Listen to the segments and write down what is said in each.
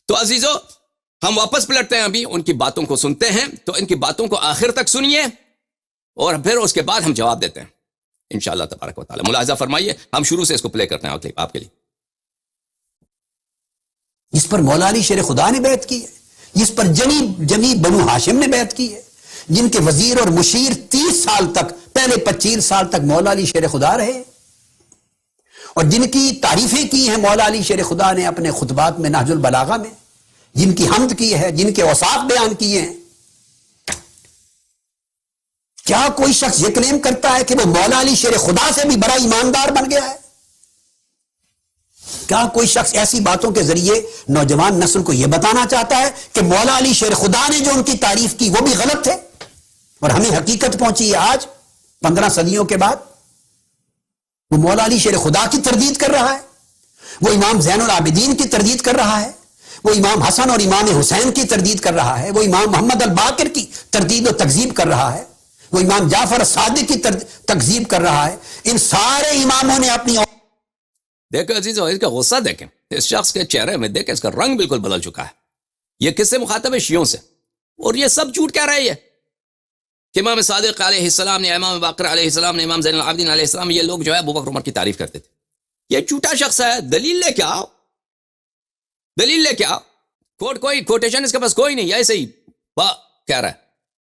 تو عزیزو ہم واپس پلٹتے ہیں، ابھی ان کی باتوں کو سنتے ہیں، تو ان کی باتوں کو آخر تک سنیے اور پھر اس کے بعد ہم جواب دیتے ہیں انشاءاللہ تبارک و تعالی۔ ملاحظہ فرمائیے، ہم شروع سے اس کو پلے کرتے ہیں آپ کے لیے۔ جس پر مولا علی شیر خدا نے بیعت کی ہے، جس پر جمی بنو ہاشم نے بیعت کی ہے، جن کے وزیر اور مشیر 30 سال تک، پہلے 25 سال تک مولا علی شیر خدا رہے، اور جن کی تعریفیں کی ہیں مولا علی شیر خدا نے اپنے خطبات میں نہج البلاغہ میں، جن کی حمد کی ہے، جن کے اوصاف بیان کیے ہیں، کیا کوئی شخص یہ کلیم کرتا ہے کہ وہ مولا علی شیر خدا سے بھی بڑا ایماندار بن گیا ہے؟ کیا کوئی شخص ایسی باتوں کے ذریعے نوجوان نسل کو یہ بتانا چاہتا ہے کہ مولا علی شیر خدا نے جو ان کی تعریف کی وہ بھی غلط تھے؟ اور ہمیں حقیقت پہنچی ہے آج 15 صدیوں کے بعد، وہ مولا علی شیر خدا کی تردید کر رہا ہے، وہ امام زین العابدین کی تردید کر رہا ہے، وہ امام حسن اور امام حسین کی تردید کر رہا ہے، وہ امام محمد الباقر کی تردید و تکذیب کر رہا ہے، وہ امام جعفر الصادق کی تکذیب کر رہا ہے۔ ان سارے اماموں نے اپنی دیکھو عزیزو، اس کا غصہ دیکھیں، اس شخص کے چہرے میں دیکھیں، اس کا رنگ بالکل بدل چکا ہے۔ یہ کس سے مخاطب ہے؟ شیعوں سے، اور یہ سب جھوٹ کہہ رہے ہیں کہ امام صادق علیہ السلام نے، امام باقر علیہ السلام نے، امام زین العابدین علیہ السلام، یہ لوگ جو ہے ابو بکر عمر کی تعریف کرتے تھے۔ یہ جھوٹا شخص ہے، دلیل لے کے آؤ، دلیل لے کے آؤ۔ کوئی کوٹیشن اس کے پاس کوئی نہیں، ایسے ہی کہہ رہا ہے،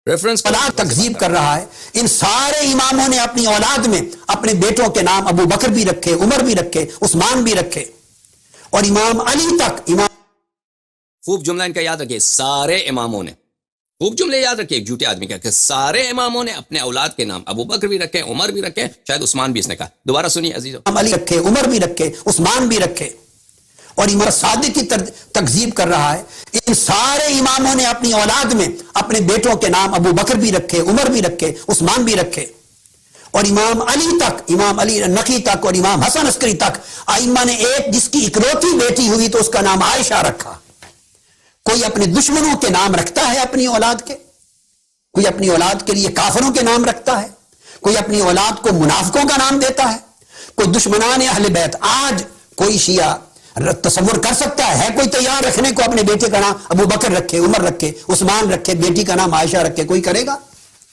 ریفرنس تکذیب کر رہا ہے۔ ان سارے اماموں نے اپنی اولاد میں اپنے بیٹوں کے نام ابو بکر بھی رکھے، عمر بھی رکھے، عثمان بھی رکھے، اور امام علی تک۔ خوب جملہ ان کا یاد رکھیے، سارے اماموں نے، خوب جملے یاد رکھیے ایک جھوٹے آدمی کا، کہ سارے اماموں نے اپنے اولاد کے نام ابو بکر بھی رکھے، عمر بھی رکھے، شاید عثمان بھی اس نے کہا۔ دوبارہ سنیے عزیزو، علی رکھے، عمر بھی رکھے، عثمان بھی رکھے، اور امام صادق کی تکذیب کر رہا ہے۔ ان سارے اماموں نے اپنی اولاد میں اپنے بیٹوں کے نام ابو بکر بھی رکھے، عمر بھی رکھے، عثمان بھی رکھے، اور امام علی تک، امام علی نقی تک اور امام حسن عسکری تک ائمہ نے ایک جس کی اکلوتی بیٹی ہوئی تو اس کا نام عائشہ رکھا۔ کوئی اپنے دشمنوں کے نام رکھتا ہے اپنی اولاد کے، کوئی اپنی اولاد کے لیے کافروں کے نام رکھتا ہے، کوئی اپنی اولاد کو منافقوں کا نام دیتا ہے، کوئی دشمنان اہل بیت۔ آج کوئی شیعہ تصور کر سکتا ہے کوئی تیار رکھنے کو اپنے بیٹے کا نام ابو بکر رکھے، عمر رکھے، عثمان رکھے، بیٹی کا نام عائشہ رکھے؟ کوئی کرے گا؟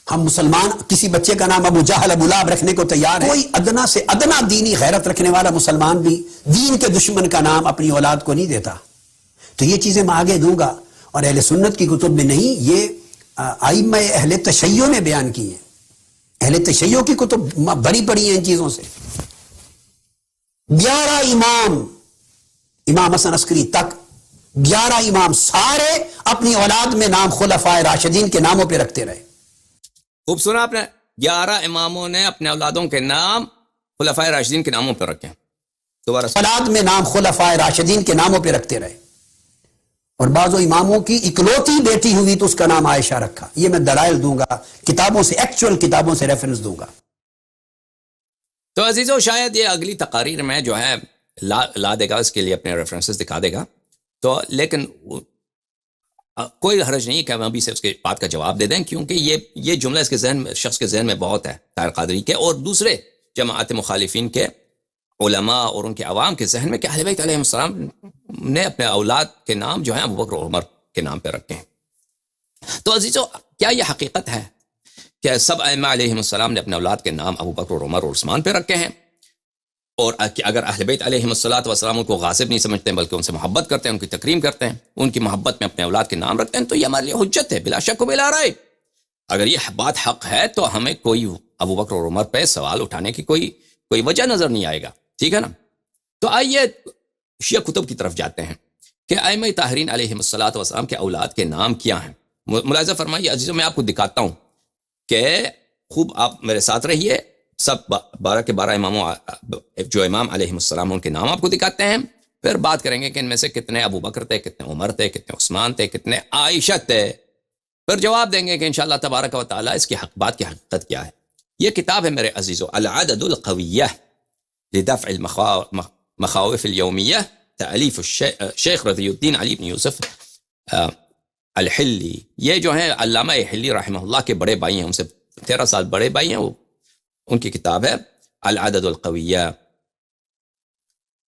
ہم مسلمان کسی بچے کا نام ابو جہل، ابو لہب رکھنے کو تیار ہے؟ کوئی ادنا سے ادنا دینی غیرت رکھنے والا مسلمان بھی دین کے دشمن کا نام اپنی اولاد کو نہیں دیتا۔ تو یہ چیزیں میں آگے دوں گا، اور اہل سنت کی کتب میں نہیں، یہ ائمہ اہل تشیع نے بیان کی ہیں۔ اہل تشیع کی کتب بڑی پڑی ہیں ان چیزوں سے۔ 11 امام، امام حسن عسکری تک 11 امام، سارے اپنی اولاد میں نام خلفائے راشدین کے ناموں پہ رکھتے رہے۔ خوب سنا آپ نے، 11 اماموں نے اپنے اولادوں کے نام خلفائے راشدین کے ناموں پہ رکھے۔ دوبارہ اولاد میں نام خلفائے راشدین کے ناموں پہ رکھتے رہے، اور بعض اماموں کی اکلوتی بیٹی ہوئی تو اس کا نام عائشہ رکھا۔ یہ میں دلائل دوں گا، کتابوں سے، ایکچوئل کتابوں سے ریفرنس دوں گا۔ تو عزیزو، شاید یہ اگلی تقاریر میں جو ہے لا دے گا، اس کے لیے اپنے ریفرنسز دکھا دے گا، تو لیکن کوئی حرج نہیں کہ ہم ابھی سے اس کے بات کا جواب دے دیں، کیونکہ یہ جملہ اس کے ذہن میں، شخص کے ذہن میں بہت ہے، طاہر قادری کے اور دوسرے جماعت مخالفین کے علماء اور ان کے عوام کے ذہن میں، کہ اہل بیت علیہ السلام نے اپنے اولاد کے نام جو ہیں ابو بکر اور عمر کے نام پہ رکھے ہیں۔ تو عزیزو، کیا یہ حقیقت ہے کہ سب ائمہ علیہ السلام نے اپنے اولاد کے نام ابو بکر اور عمر اور عثمان پہ رکھے ہیں؟ اور اگر اہل بیت علیہ السلام ان کو غاصب نہیں سمجھتے ہیں بلکہ ان سے محبت کرتے ہیں، ان کی تکریم کرتے ہیں، ان کی محبت میں اپنے اولاد کے نام رکھتے ہیں، تو یہ ہمارے لیے حجت ہے بلا شک و بلا ریب۔ اگر یہ بات حق ہے تو ہمیں کوئی ابو بکر اور عمر پہ سوال اٹھانے کی کوئی وجہ نظر نہیں آئے گا، ٹھیک ہے نا؟ تو آئیے شیعہ کتب کی طرف جاتے ہیں کہ ائمہ طاہرین علیہ السلام کے اولاد کے نام کیا ہیں۔ ملاحظہ فرمائیے عزیزوں، میں آپ کو دکھاتا ہوں کہ خوب آپ میرے ساتھ رہیے۔ سب 12 کے 12 اماموں، جو امام علیہ السلام ان کے نام آپ کو دکھاتے ہیں، پھر بات کریں گے کہ ان میں سے کتنے ابو بکر تھے، کتنے عمر تھے، کتنے عثمان تھے، کتنے عائشہ تھے، پھر جواب دیں گے کہ انشاءاللہ تبارک و تعالی اس کی بات کی حقیقت کیا ہے۔ یہ کتاب ہے میرے عزیزو، العدد القویہ لدفع المخاوف الیومیہ، تألیف شیخ رضی الدین علی بن یوسف الحلی۔ یہ جو ہیں علامہ حلی رحمہ اللہ کے بڑے بھائی ہیں، ان سے 13 سال بڑے بھائی ہیں، وہ ان کی کتاب ہے العدد القویہ۔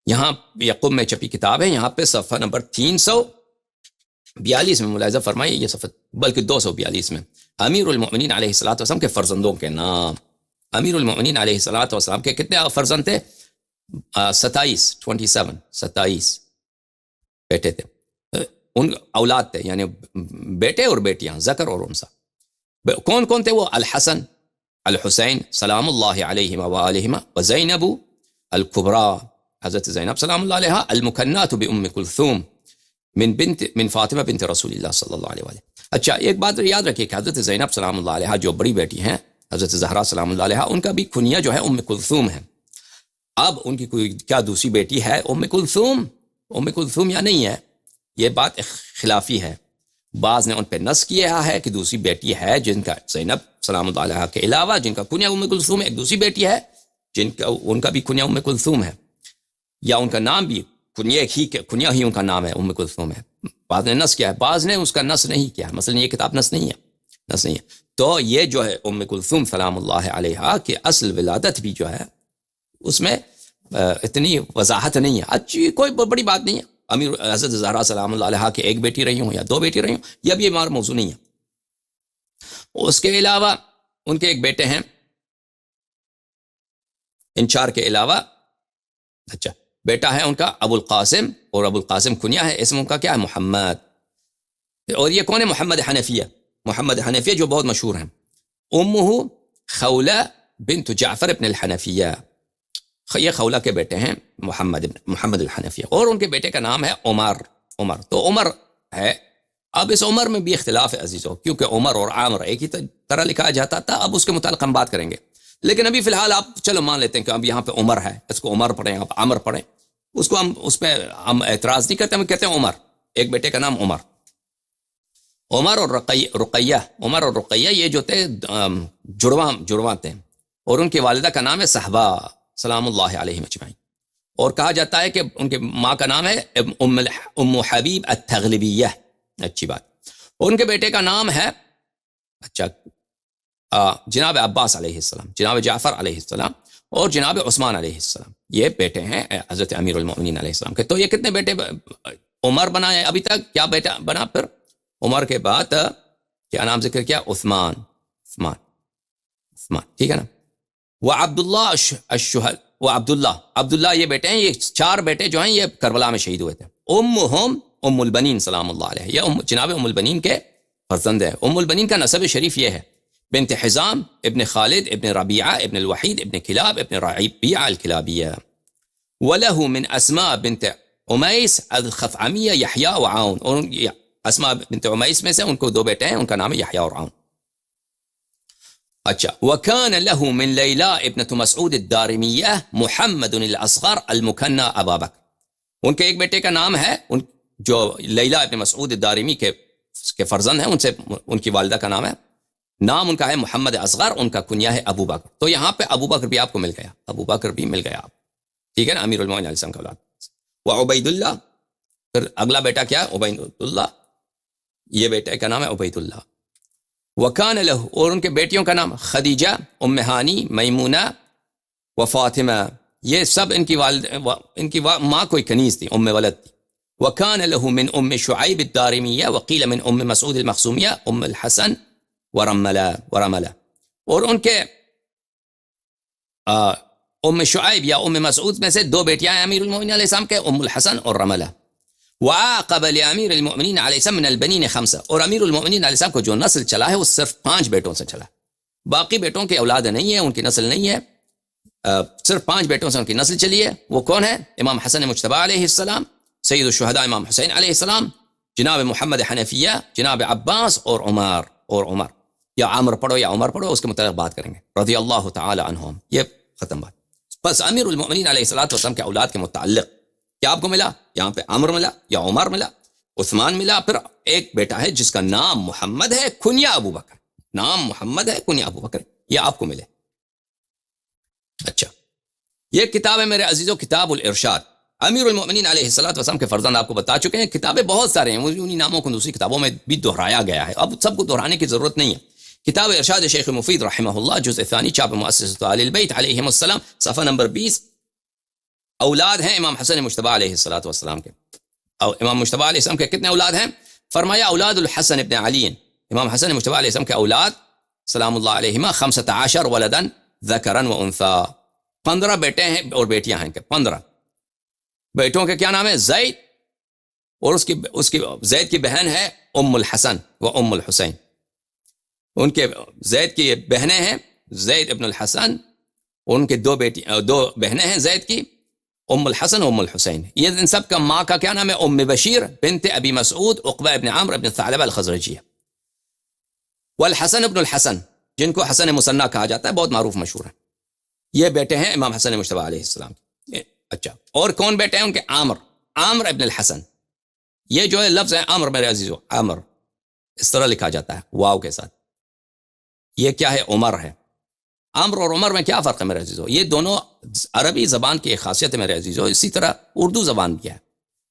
یہاں یعقوب میں چھپی کتاب ہے، یہاں پہ صفحہ نمبر 42 میں ملاحظہ فرمائیے یہ صفحہ، بلکہ 242 میں امیر المؤمنین علیہ الصلوۃ والسلام کے فرزندوں کے نام. امیر المؤمنین علیہ الصلوۃ والسلام کے کتنے فرزند تھے؟ 27 بیٹے تھے، ان اولاد تھے، یعنی بیٹے اور بیٹیاں، ذکر اور انثی. کون کون تھے وہ؟ الحسن، الحسین سلام اللہ علیہما وآلہما، وزینب الکبریٰ حضرت زینب سلام اللہ علیہا، المکنات بام کلثوم من فاطمہ بنت رسول اللہ صلی اللہ علیہ وآلہ. اچھا ایک بات یاد رکھیے کہ حضرت زینب سلام اللہ علیہا جو بڑی بیٹی ہیں حضرت زہرا سلام اللہ علیہا، ان کا بھی کنیہ جو ہے ام کلثوم ہے. اب ان کی کوئی کیا دوسری بیٹی ہے ام کلثوم یا نہیں ہے، یہ بات خلافی ہے. بعض نے ان پہ نص کیا ہے کہ دوسری بیٹی ہے جن کا زینب سلام اللہ علیہا کے علاوہ جن کا کنیہ ام کلثوم ہے، ایک دوسری بیٹی ہے ان کا بھی کنیہ ام کلثوم ہے، یا ان کا نام بھی کنیہ ہی ان کا نام ہے ام کلثوم ہے. بعض نے نص کیا ہے، بعض نے اس کا نص نہیں کیا. مثلا یہ کتاب نص نہیں ہے. تو یہ جو ہے ام کلثوم سلام اللہ علیہا کی اصل ولادت بھی جو ہے اس میں اتنی وضاحت نہیں ہے. اچھی کوئی بڑی بات نہیں ہے. امیر حضرت زہرا سلام اللہ علیہا کی ایک بیٹی رہی ہوں یا دو بیٹی رہی ہوں، یہ بھی ہمارا موضوع نہیں ہے. اس کے علاوہ ان کے ایک بیٹے ہیں، ان چار کے علاوہ اچھا بیٹا ہے ان کا ابو القاسم، اور ابو القاسم کنیہ ہے، اسم ان کا کیا ہے؟ محمد. اور یہ کون ہے؟ محمد حنفیہ جو بہت مشہور ہیں. امہ خولہ بنت جعفر ابن الحنفیہ، یہ خولہ کے بیٹے ہیں محمد الحنفیہ، اور ان کے بیٹے کا نام ہے عمر. تو عمر ہے. اب اس عمر میں بھی اختلاف ہے عزیزو، کیونکہ عمر اور عامر ایک ہی طرح لکھا جاتا تھا. اب اس کے متعلق ہم بات کریں گے، لیکن ابھی فی الحال آپ چلو مان لیتے ہیں کہ اب یہاں پہ عمر ہے، اس کو عمر پڑھیں، آپ عامر پڑھیں. اس کو ہم اس پہ ہم اعتراض نہیں کرتے، ہم کہتے ہیں عمر. ایک بیٹے کا نام عمر اور رقیہ یہ جو تھے جڑواں تھے، اور ان کی والدہ کا نام ہے صحبہ سلام اللہ علیہ اجمعین. اور کہا جاتا ہے کہ ان کے ماں کا نام ہے ام حبیب التغلبیہ. اچھی بات. اور ان کے بیٹے کا نام ہے اچھا جناب عباس علیہ السلام، جناب جعفر علیہ السلام، اور جناب عثمان علیہ السلام. یہ بیٹے ہیں حضرت امیر المؤمنین علیہ السلام کے. تو یہ کتنے بیٹے؟ عمر بنا ہے ابھی تک. کیا بیٹا بنا پھر عمر کے بعد؟ کیا نام ذکر کیا؟ عثمان. ٹھیک ہے نا. عبداللہ یہ بیٹے ہیں. یہ چار بیٹے جو ہیں یہ کربلا میں شہید ہوئے تھے. ام البنین سلام اللہ علیہ، یہ جناب ام البنین کے فرزند ہے. ام البنین کا نسب شریف یہ ہے بنت حزام ابن خالد ابن ربیعہ ابن الوحید ابن کلاب ابن ربیعہ الکلابیہ. وله من اسماء بنت امیس الخثعمیہ یحییٰ و عون. اور اسماء بنت امیس میں سے ان کو دو بیٹے ہیں، ان کا نام ہے یحییٰ اور عون. اچھا. وكان له من لیلہ ابنة مسعود الدارمیہ محمد الاصغر المکنى ابا بکر. ان کے ایک بیٹے کا نام ہے جو لیلہ ابن مسعود الدارمی کے فرزند ہیں، ان کی والدہ کا نام ہے، نام ان کا ہے محمد اصغر، ان کا کنیہ ہے ابو بکر. تو یہاں پہ ابو بکر بھی آپ کو مل گیا، ابو بکر بھی مل گیا آپ. ٹھیک ہے نا. امیر المؤمنین علیہ السلام کا اولاد. وعبید اللہ، پھر اگلا بیٹا کیا ہے؟ عبید اللہ. یہ بیٹے کا نام ہے عبید اللہ. وکان لہ، اور ان کے بیٹیوں کا نام خدیجہ، ام ہانی، میمونہ و فاطمہ. یہ سب ان کی ماں کوئی کنیز تھی، ام ولد تھی. وکان لہ من ام شعیب الدارمیہ وقیل من ام مسعود المخزومیہ ام الحسن ورملہ. اور ان کے ام شعیب یا ام مسعود میں سے دو بیٹیاں ہیں امیر المؤمنین علیہ السلام کے، ام الحسن اور رملہ. وعاقب لامیر المؤمنین علیہ السلام من البنین خمسہ. اور امیر المؤمنین علیہ السلام کو جو نسل چلا ہے وہ صرف 5 بیٹوں سے چلا. باقی بیٹوں کی اولاد نہیں ہے، ان کی نسل نہیں ہے. صرف 5 بیٹوں سے ان کی نسل چلی ہے. وہ کون ہے؟ امام حسن مجتبی علیہ السلام، سید الشہداء امام حسین علیہ السلام، جناب محمد حنفیہ، جناب عباس اور عمر. یا عامر پڑھو یا عمر پڑھو، اس کے متعلق بات کریں گے. رضی اللہ تعالی عنہم. یہ ختم بات. بس امیر المؤمنین علیہ السلام کے اولاد کے متعلق کیا آپ کو ملا؟ یہاں پہ عمر ملا یا عمر ملا، عثمان ملا، پھر ایک بیٹا ہے جس کا نام محمد ہے، کنیہ ابو بکر. نام محمد ہے، کنیہ ابو بکر. یہ آپ کو ملے. اچھا. یہ کتاب ہے میرے عزیزو، کتاب الارشاد. امیر المؤمنین علیہ السلام کے فرزند آپ کو بتا چکے ہیں. کتابیں بہت سارے ہیں، انہی ناموں کو دوسری کتابوں میں بھی دہرایا گیا ہے. اب سب کو دہرانے کی ضرورت نہیں ہے. کتاب ارشاد شیخ مفید رحمہ اللہ، جزء ثانی، چاپ مؤسسۃ آل البیت علیہم السلام، صفحہ نمبر 20. اولاد ہیں امام حسن مجتبی علیہ السلام کے. اور امام مجتبی علیہ السلام کے کتنے اولاد ہیں؟ فرمایا اولاد الحسن ابن علی، امام حسن مجتبی علیہ السلام کے اولاد سلام اللہ علیہما 15 ولدن ذکرن و انثا، 15 بیٹے ہیں اور بیٹیاں ہیں، 15 بیٹوں کے کیا نام ہے؟ زید، اور اس کی زید کی بہن ہے ام الحسن و ام الحسین، ان کے زید کی بہنیں ہیں زید ابن الحسن، ان کے دو بہنیں ہیں زید کی، ام الحسن و ام الحسین۔ یہ ان سب کا ماں کا کیا نام ہے؟ ام بشیر بنت ابی مسعود عقبہ ابن عمرو ابن ثعلبہ الخزرجیہ۔ والحسن ابن الحسن، جن کو حسن مصنع کہا جاتا ہے، بہت معروف مشہور ہے، یہ بیٹے ہیں امام حسن مجتبی علیہ السلام۔ اچھا، اور کون بیٹے ہیں ان کے؟ عامر ابن الحسن۔ یہ جو ہے لفظ ہے عامر، میرے عزیزو، عامر اس طرح لکھا جاتا ہے واو کے ساتھ، یہ کیا ہے؟ عمر ہے۔ عامر اور عمر میں کیا فرق ہے میرے عزیزو؟ یہ دونوں عربی زبان کی ایک خاصیت ہے میرے عزیزو، اسی طرح اردو زبان بھی ہے،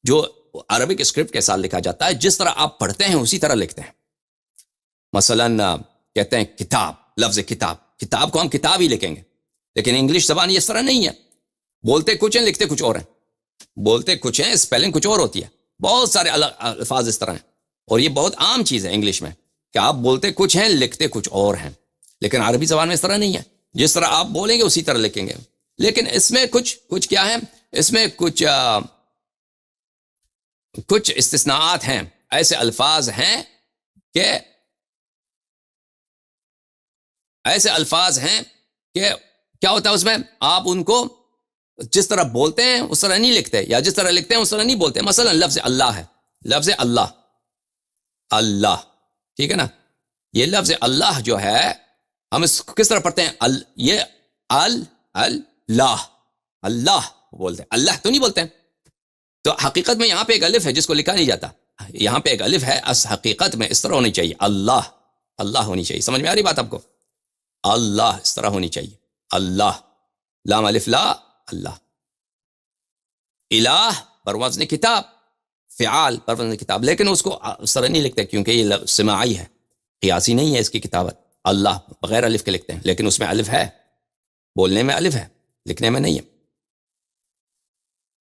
جو عربک اسکرپٹ کے ساتھ لکھا جاتا ہے، جس طرح آپ پڑھتے ہیں اسی طرح لکھتے ہیں۔ مثلا کہتے ہیں کتاب، لفظ کتاب کو ہم کتاب ہی لکھیں گے، لیکن انگلش زبان یہ اس طرح نہیں ہے، بولتے کچھ ہیں لکھتے کچھ اور ہیں، بولتے کچھ ہیں اسپیلنگ کچھ اور ہوتی ہے، بہت سارے الفاظ اس طرح ہیں، اور یہ بہت عام چیز ہے انگلش میں کہ آپ بولتے کچھ ہیں لکھتے کچھ اور ہیں، لیکن عربی زبان میں اس طرح نہیں ہے، جس طرح آپ بولیں گے اسی طرح لکھیں گے، لیکن اس میں کچھ کیا ہے؟ اس میں کچھ استثناءات ہیں، ایسے الفاظ ہیں کہ کیا ہوتا ہے اس میں؟ آپ ان کو جس طرح بولتے ہیں اس طرح نہیں لکھتے، یا جس طرح لکھتے ہیں اس طرح نہیں بولتے۔ مثلا لفظ اللہ ہے، لفظ اللہ، ٹھیک ہے نا؟ یہ لفظ اللہ جو ہے ہم اس کو کس طرح پڑھتے ہیں؟ یہ اللہ بولتے ہیں، اللہ تو نہیں بولتے ہیں۔ تو حقیقت میں یہاں پہ ایک الف ہے جس کو لکھا نہیں جاتا، یہاں پہ ایک الف ہے، اس حقیقت میں اس طرح ہونی چاہیے، اللہ ہونی چاہیے۔ سمجھ میں آ رہی بات آپ کو؟ اللہ اس طرح ہونی چاہیے، اللہ، لام الف لا، اللہ۔ الہ پر وزن کتاب، فعال پر وزن کتاب، لیکن اس کو اس طرح نہیں لکھتے کیونکہ یہ سماعی ہے، قیاسی نہیں ہے اس کی کتابت۔ اللہ بغیر الف کے لکھتے ہیں، لیکن اس میں الف ہے، بولنے میں الف ہے، لکھنے میں نہیں ہے۔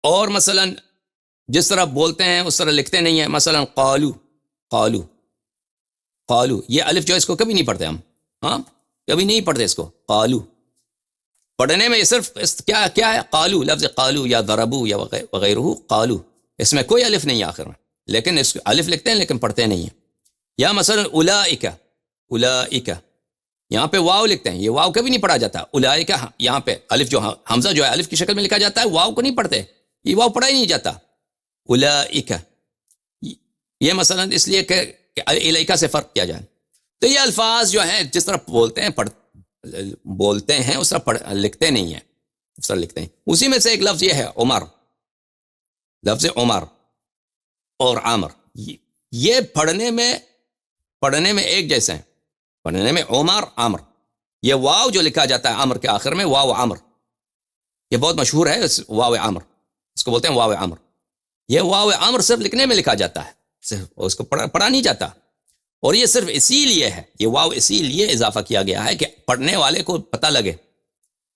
اور مثلا جس طرح بولتے ہیں اس طرح لکھتے نہیں ہیں، مثلا قالو، یہ الف جو ہے اس کو کبھی نہیں پڑھتے ہم، ہاں کبھی نہیں پڑھتے اس کو، قالو۔ پڑھنے میں یہ صرف کیا ہے؟ قالو، لفظ قالو یا ضربو یا وغیرہ، قالو، اس میں کوئی الف نہیں ہے آخر میں، لیکن اس کو الف لکھتے ہیں لیکن پڑھتے نہیں ہیں۔ یا مثلا اولئک، یہاں پہ واو لکھتے ہیں، یہ واو کبھی نہیں پڑھا جاتا، اولئک، یہاں پہ الف جو حمزہ جو ہے الف کی شکل میں لکھا جاتا ہے، واو کو نہیں پڑھتے، یہ واو پڑھا ہی نہیں جاتا، اولئک۔ یہ مثلا اس لیے کہ الیکا سے فرق کیا جائے۔ تو یہ الفاظ جو ہیں جس طرح بولتے ہیں اس طرح لکھتے نہیں ہیں، اس طرح لکھتے ہیں۔ اسی میں سے ایک لفظ یہ ہے عمر، لفظ عمر اور عامر، یہ پڑھنے میں ایک جیسے ہیں، پڑھنے میں عمر عامر۔ یہ واو جو لکھا جاتا ہے عامر کے آخر میں، واو عامر، یہ بہت مشہور ہے، واو عامر، اس کو بولتے ہیں واو عامر۔ یہ واو عامر صرف لکھنے میں لکھا جاتا ہے، صرف اس کو پڑھا نہیں جاتا، اور یہ صرف اسی لیے ہے، یہ واو اسی لیے اضافہ کیا گیا ہے کہ پڑھنے والے کو پتہ لگے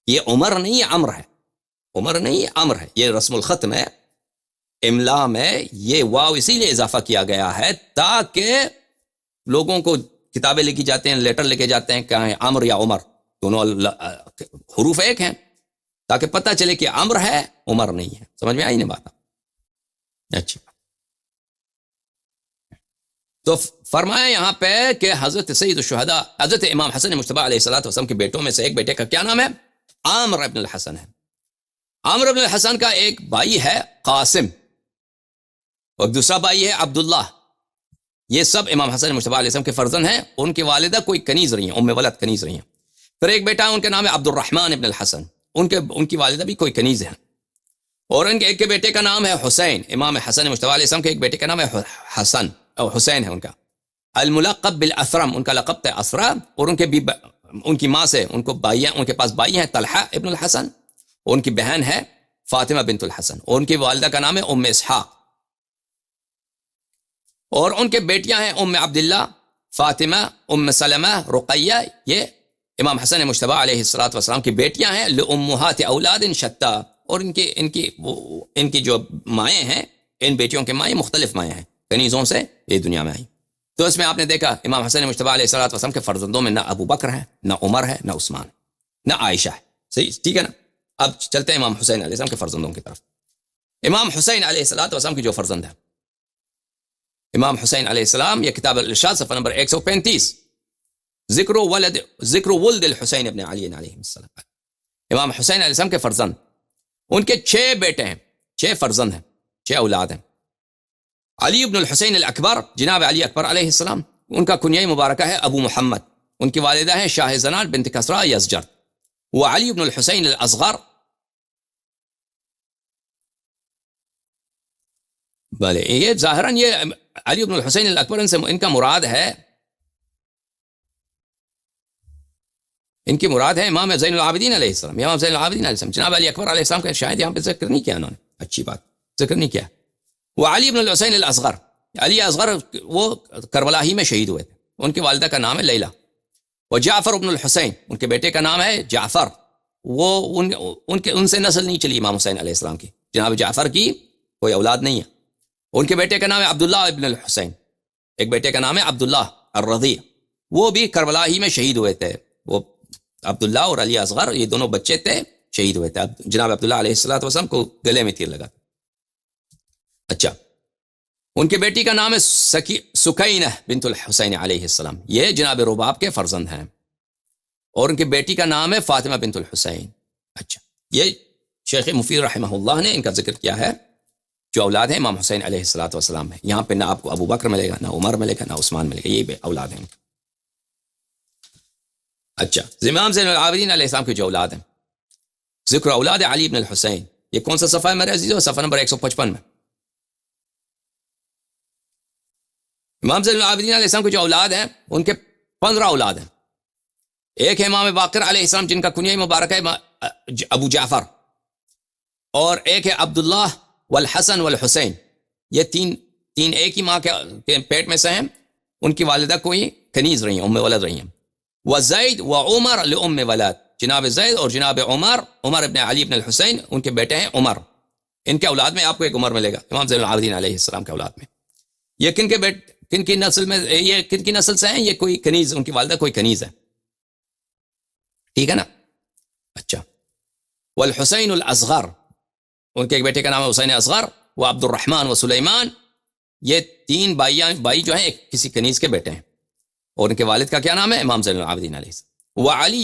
یہ عمر نہیں ہے، عمر ہے، عمر نہیں ہے، عمر ہے۔ یہ رسم الخط میں، املا میں یہ واو اسی لیے اضافہ کیا گیا ہے تاکہ لوگوں کو کتابیں لکھی جاتے ہیں، لیٹر لکھے جاتے ہیں، کہاں ہے عمر یا عمر، دونوں حروف ایک ہیں، تاکہ پتہ چلے کہ عمر ہے، عمر نہیں ہے۔ سمجھ میں آئی نہیں بات؟ اچھا، تو فرمایا یہاں پہ کہ حضرت سید الشہداء حضرت امام حسن مجتبی علیہ السلام کے بیٹوں میں سے ایک بیٹے کا کیا نام ہے؟ عامر ابن الحسن ہے۔ عامر ابن الحسن کا ایک بھائی ہے قاسم، اور دوسرا بھائی ہے عبداللہ۔ یہ سب امام حسن مجتبی علیہ السلام کے فرزند ہیں، ان کی والدہ کوئی کنیز رہی ہیں، ام ولد کنیز رہی ہیں۔ پھر ایک بیٹا ان کے نام ہے عبد الرحمن ابن الحسن، ان کی والدہ بھی کوئی کنیز ہے، اور ان کے ایک کے بیٹے کا نام ہے حسین۔ امام حسن مجتبی علیہ السلام کے ایک بیٹے کا نام ہے حسن اور حسین ہے ان کا، الملقب بالاسرم، ان کا لقب ہے اسرا، اور ان کی ماں سے ان کے پاس بھائی ہیں طلحہ ابن الحسن، اور ان کی بہن ہے فاطمہ بنت الحسن، اور ان کی والدہ کا نام ہے ام اسحاق، اور ان کے بیٹیاں ہیں ام عبداللہ، فاطمہ، ام سلمہ، رقیہ۔ یہ امام حسن مجتبی علیہ السلام کی بیٹیاں ہیں، لامہات اولاد شتیٰ، اور ان کی جو مائیں ہیں، ان بیٹیوں کے مائیں مختلف مائیں ہیں، کنیزوں سے یہ دنیا میں آئیں. تو اس میں آپ نے دیکھا امام حسین مجتبیٰ علیہ الصلوۃ والسلام کے فرزندوں میں نہ ابو بکر ہے، نہ عمر ہے، نہ عثمان، نہ عائشہ ہے. صحیح، ٹھیک ہے نا. اب چلتے ہیں امام حسین علیہ السلام کے فرزندوں کی طرف. امام حسین علیہ الصلوۃ والسلام کی جو فرزند ہے، امام حسین علیہ السلام، یہ کتاب الارشاد صفحہ نمبر 135، ذکر ولد الحسین ابن علی علیہ السلام. امام حسین علیہ السلام کے فرزند، ان کے 6 بیٹے ہیں، 6 فرزند ہیں، 6 اولاد ہیں. علی ابن الحسین الاکبر، جناب علی اکبر علیہ السلام، ان کا کنیہ مبارکہ ہے ابو محمد. ان کی والدہ ہیں شاہ زنان بنت کسرا یزجر. وہ علی ابن الحسین الاصغر، بلے یہ ظاہراً یہ علی ابن الحسین الاکبر ان کا مراد ہے، ان کی مراد ہے امام زین العابدین علیہ السلام. امام زین العابدین علیہ السلام، جناب علی اکبر علیہ السلام کا شاید یہاں پہ ذکر نہیں کیا انہوں نے، اچھی بات، ذکر نہیں کیا. وہ علی ابن الحسین الاصغر، علی اصغر وہ کربلا ہی میں شہید ہوئے تھے. ان کی والدہ کا نام ہے لیلہ. وہ جعفر ابن الحسین، ان کے بیٹے کا نام ہے جعفر. وہ ان سے نسل نہیں چلی امام حسین علیہ السلام کی، جناب جعفر کی کوئی اولاد نہیں ہے. ان کے بیٹے کا نام ہے عبداللہ ابن الحسین، ایک بیٹے کا نام ہے عبداللہ الرضیع، وہ بھی کربلا ہی میں شہید ہوئے تھے. وہ عبداللہ اور علی اصغر یہ دونوں بچے تھے، شہید ہوئے تھے. جناب عبداللہ علیہ السلام کو گلے میں تیر لگا. اچھا، ان کی بیٹی کا نام ہے سکینہ بنت الحسین علیہ السلام، یہ جناب رباب کے فرزند ہیں. اور ان کی بیٹی کا نام ہے فاطمہ بنت الحسین. اچھا، یہ شیخ مفید رحمہ اللہ نے ان کا ذکر کیا ہے، جو اولاد ہیں امام حسین علیہ السلام ہے. یہاں پہ نہ آپ کو ابو بکر ملے گا، نہ عمر ملے گا، نہ عثمان ملے گا، یہ بھی اولاد ہیں. اچھا، امام زین العابدین علیہ السلام کے جو اولاد ہیں، ذکر اولاد علی بن الحسین، یہ کون سا صفحہ ہے میرے عزیزو؟ صفحہ نمبر 155 میں. امام زین العابدین علیہ السلام کے جو اولاد ہیں، ان کے 15 اولاد ہیں. ایک ہے امام باقر علیہ السلام، جن کا کنیہ مبارک ہے ابو جعفر، اور ایک ہے عبداللہ والحسن والحسین. یہ تین ایک ہی ماں کے پیٹ میں سے ہیں. ان کی والدہ کوئی کنیز رہی ہیں، ام ولد رہی ہیں. وزید وعمر لام ولد، جناب زید اور جناب عمر ابن علی ابن الحسین، ان کے بیٹے ہیں عمر. ان کے اولاد میں آپ کو ایک عمر ملے گا، امام زین العابدین علیہ السلام کے اولاد میں. یہ کن کی نسل میں، یہ کن کی نسل سے ہیں؟ یہ کوئی کنیز، ان کی والدہ کوئی کنیز ہے، ٹھیک ہے نا. اچھا، والحسین الاصغر، ان کے ایک بیٹے کا نام ہے حسین اصغر. وہ عبد الرحمن و سلیمان، یہ 3 بائی جو ہیں ایک کسی کنیز کے بیٹے ہیں. اور ان کے والد کا کیا نام ہے؟ امام زین العابدین علیہ السلام. وعلی،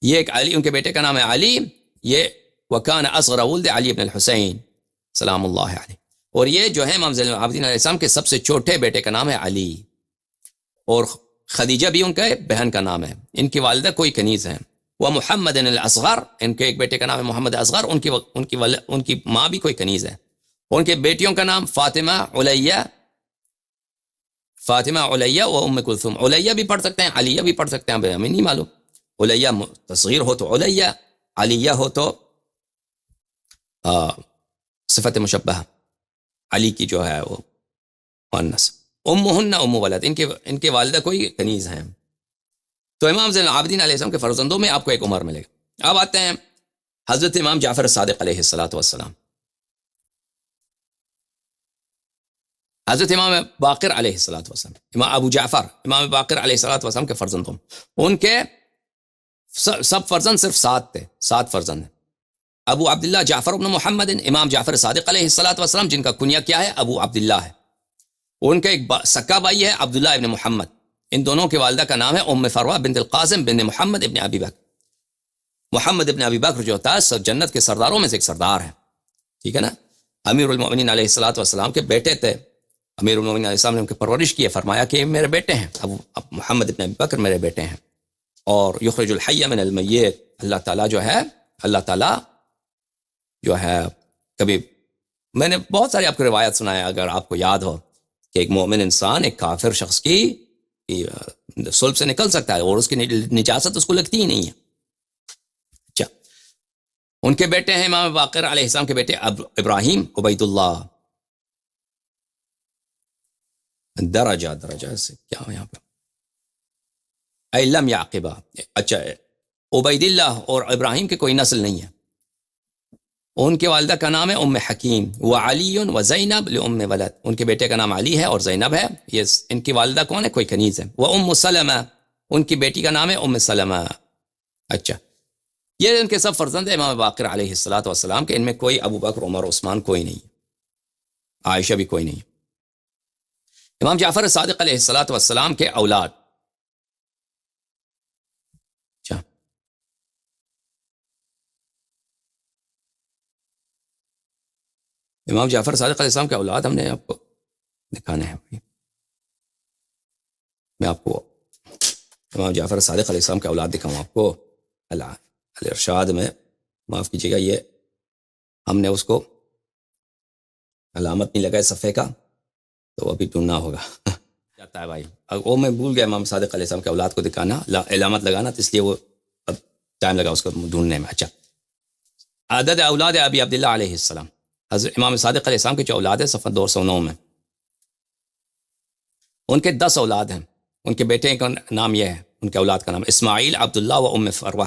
یہ ایک علی، ان کے بیٹے کا نام ہے علی. یہ وکان اصغر ولد علی بن الحسین سلام اللہ علیہ. اور یہ جو ہے امام زین العابدین علیہ السلام کے سب سے چھوٹے بیٹے کا نام ہے علی. اور خدیجہ بھی ان کا بہن کا نام ہے. ان کی والدہ کوئی کنیز ہیں. وہ محمد الاصغر، ان کے ایک بیٹے کا نام ہے محمد اصغر، ان کی ماں بھی کوئی کنیز ہے. ان کے بیٹیوں کا نام فاطمہ علیہ و ام کلثوم. علیہ بھی پڑھ سکتے ہیں، علیہ بھی پڑھ سکتے ہیں، ہمیں نہیں معلوم. علیہ تصغیر ہو تو علیہ، علیہ ہو تو صفت مشبہ، علی کی جو ہے وہ مؤنث. امہن ام ولد، ان کے والدہ کوئی کنیز ہیں. تو امام زین العابدین علیہ السلام کے فرزندوں میں آپ کو ایک عمر ملے گا. اب آتے ہیں حضرت امام جعفر صادق علیہ السلام، حضرت امام باقر علیہ السلام، امام ابو جعفر امام باقر علیہ السلام کے فرزندوں، ان کے سب فرزند صرف 7 تھے، 7 فرزند ہیں. ابو عبداللہ جعفر ابن محمد، امام جعفر صادق علیہ السلام، جن کا کنیہ کیا ہے؟ ابو عبداللہ ہے. ان کا ایک سکا بھائی ہے عبداللہ ابن محمد. ان دونوں کی والدہ کا نام ہے ام فروہ بنت القاسم بن محمد ابن ابی بکر. محمد ابن ابی بکر جو ہوتا ہے جنت کے سرداروں میں سے ایک سردار ہے، ٹھیک ہے نا. امیر المؤمنین علیہ السلام کے بیٹے تھے. امیر المؤمنین علیہ السلام نے ان کی پرورش کی ہے، فرمایا کہ میرے بیٹے ہیں، اب محمد ابن ابی بکر میرے بیٹے ہیں. اور یخرج الحی من المیت، اللہ تعالیٰ جو ہے کبھی، میں نے بہت ساری آپ کو روایت سنایا، اگر آپ کو یاد ہو، کہ ایک مومن انسان ایک کافر شخص کی صلب سے نکل سکتا ہے اور اس کی نجاست اس کو لگتی ہی نہیں ہے. اچھا، ان کے بیٹے ہیں امام باقر علیہ السلام کے بیٹے ابراہیم، عبید اللہ. درجہ سے کیا ہو یہاں پہ؟ لم یعقبہ. اچھا، عبید اللہ اور ابراہیم کے کوئی نسل نہیں ہے. ان کی والدہ کا نام ہے ام حکیم، وعلی وزینب لام ولد، ان کے بیٹے کا نام علی ہے اور زینب ہے، یہ ان کی والدہ کون ہے؟ کوئی کنیز ہے۔ وام سلمہ، ان کی بیٹی کا نام ہے ام سلمہ۔ اچھا، یہ ان کے سب فرزند ہیں امام باقر علیہ السلام کے، ان میں کوئی ابو بکر عمر عثمان کوئی نہیں، عائشہ بھی کوئی نہیں۔ امام جعفر صادق علیہ السلام کے اولاد، اچھا امام جعفر صادق علیہ السلام کے اولاد ہم نے آپ کو دکھانا ہے۔ میں آپ کو امام جعفر صادق علیہ السلام کے اولاد دکھاؤں آپ کو۔ الارشاد میں، معاف کیجیے گا، یہ ہم نے اس کو علامت نہیں لگائے صفحے کا، تو ابھی ڈھونڈنا ہوگا جاتا ہے بھائی، وہ میں بھول گیا امام صادق علیہ السلام کے اولاد کو دکھانا، علامت لگانا، تو اس لیے وہ اب ٹائم لگا اس کو ڈھونڈنے میں۔ اچھا، عدد اولاد ابی عبداللہ علیہ السلام، حضرت امام صادق علیہ السلام کے جو اولاد ہے صفحہ 209 میں، ان کے 10 اولاد ہیں۔ ان کے بیٹے کا نام یہ ہے، ان کے اولاد کا نام اسماعیل، عبداللہ و ام فروہ۔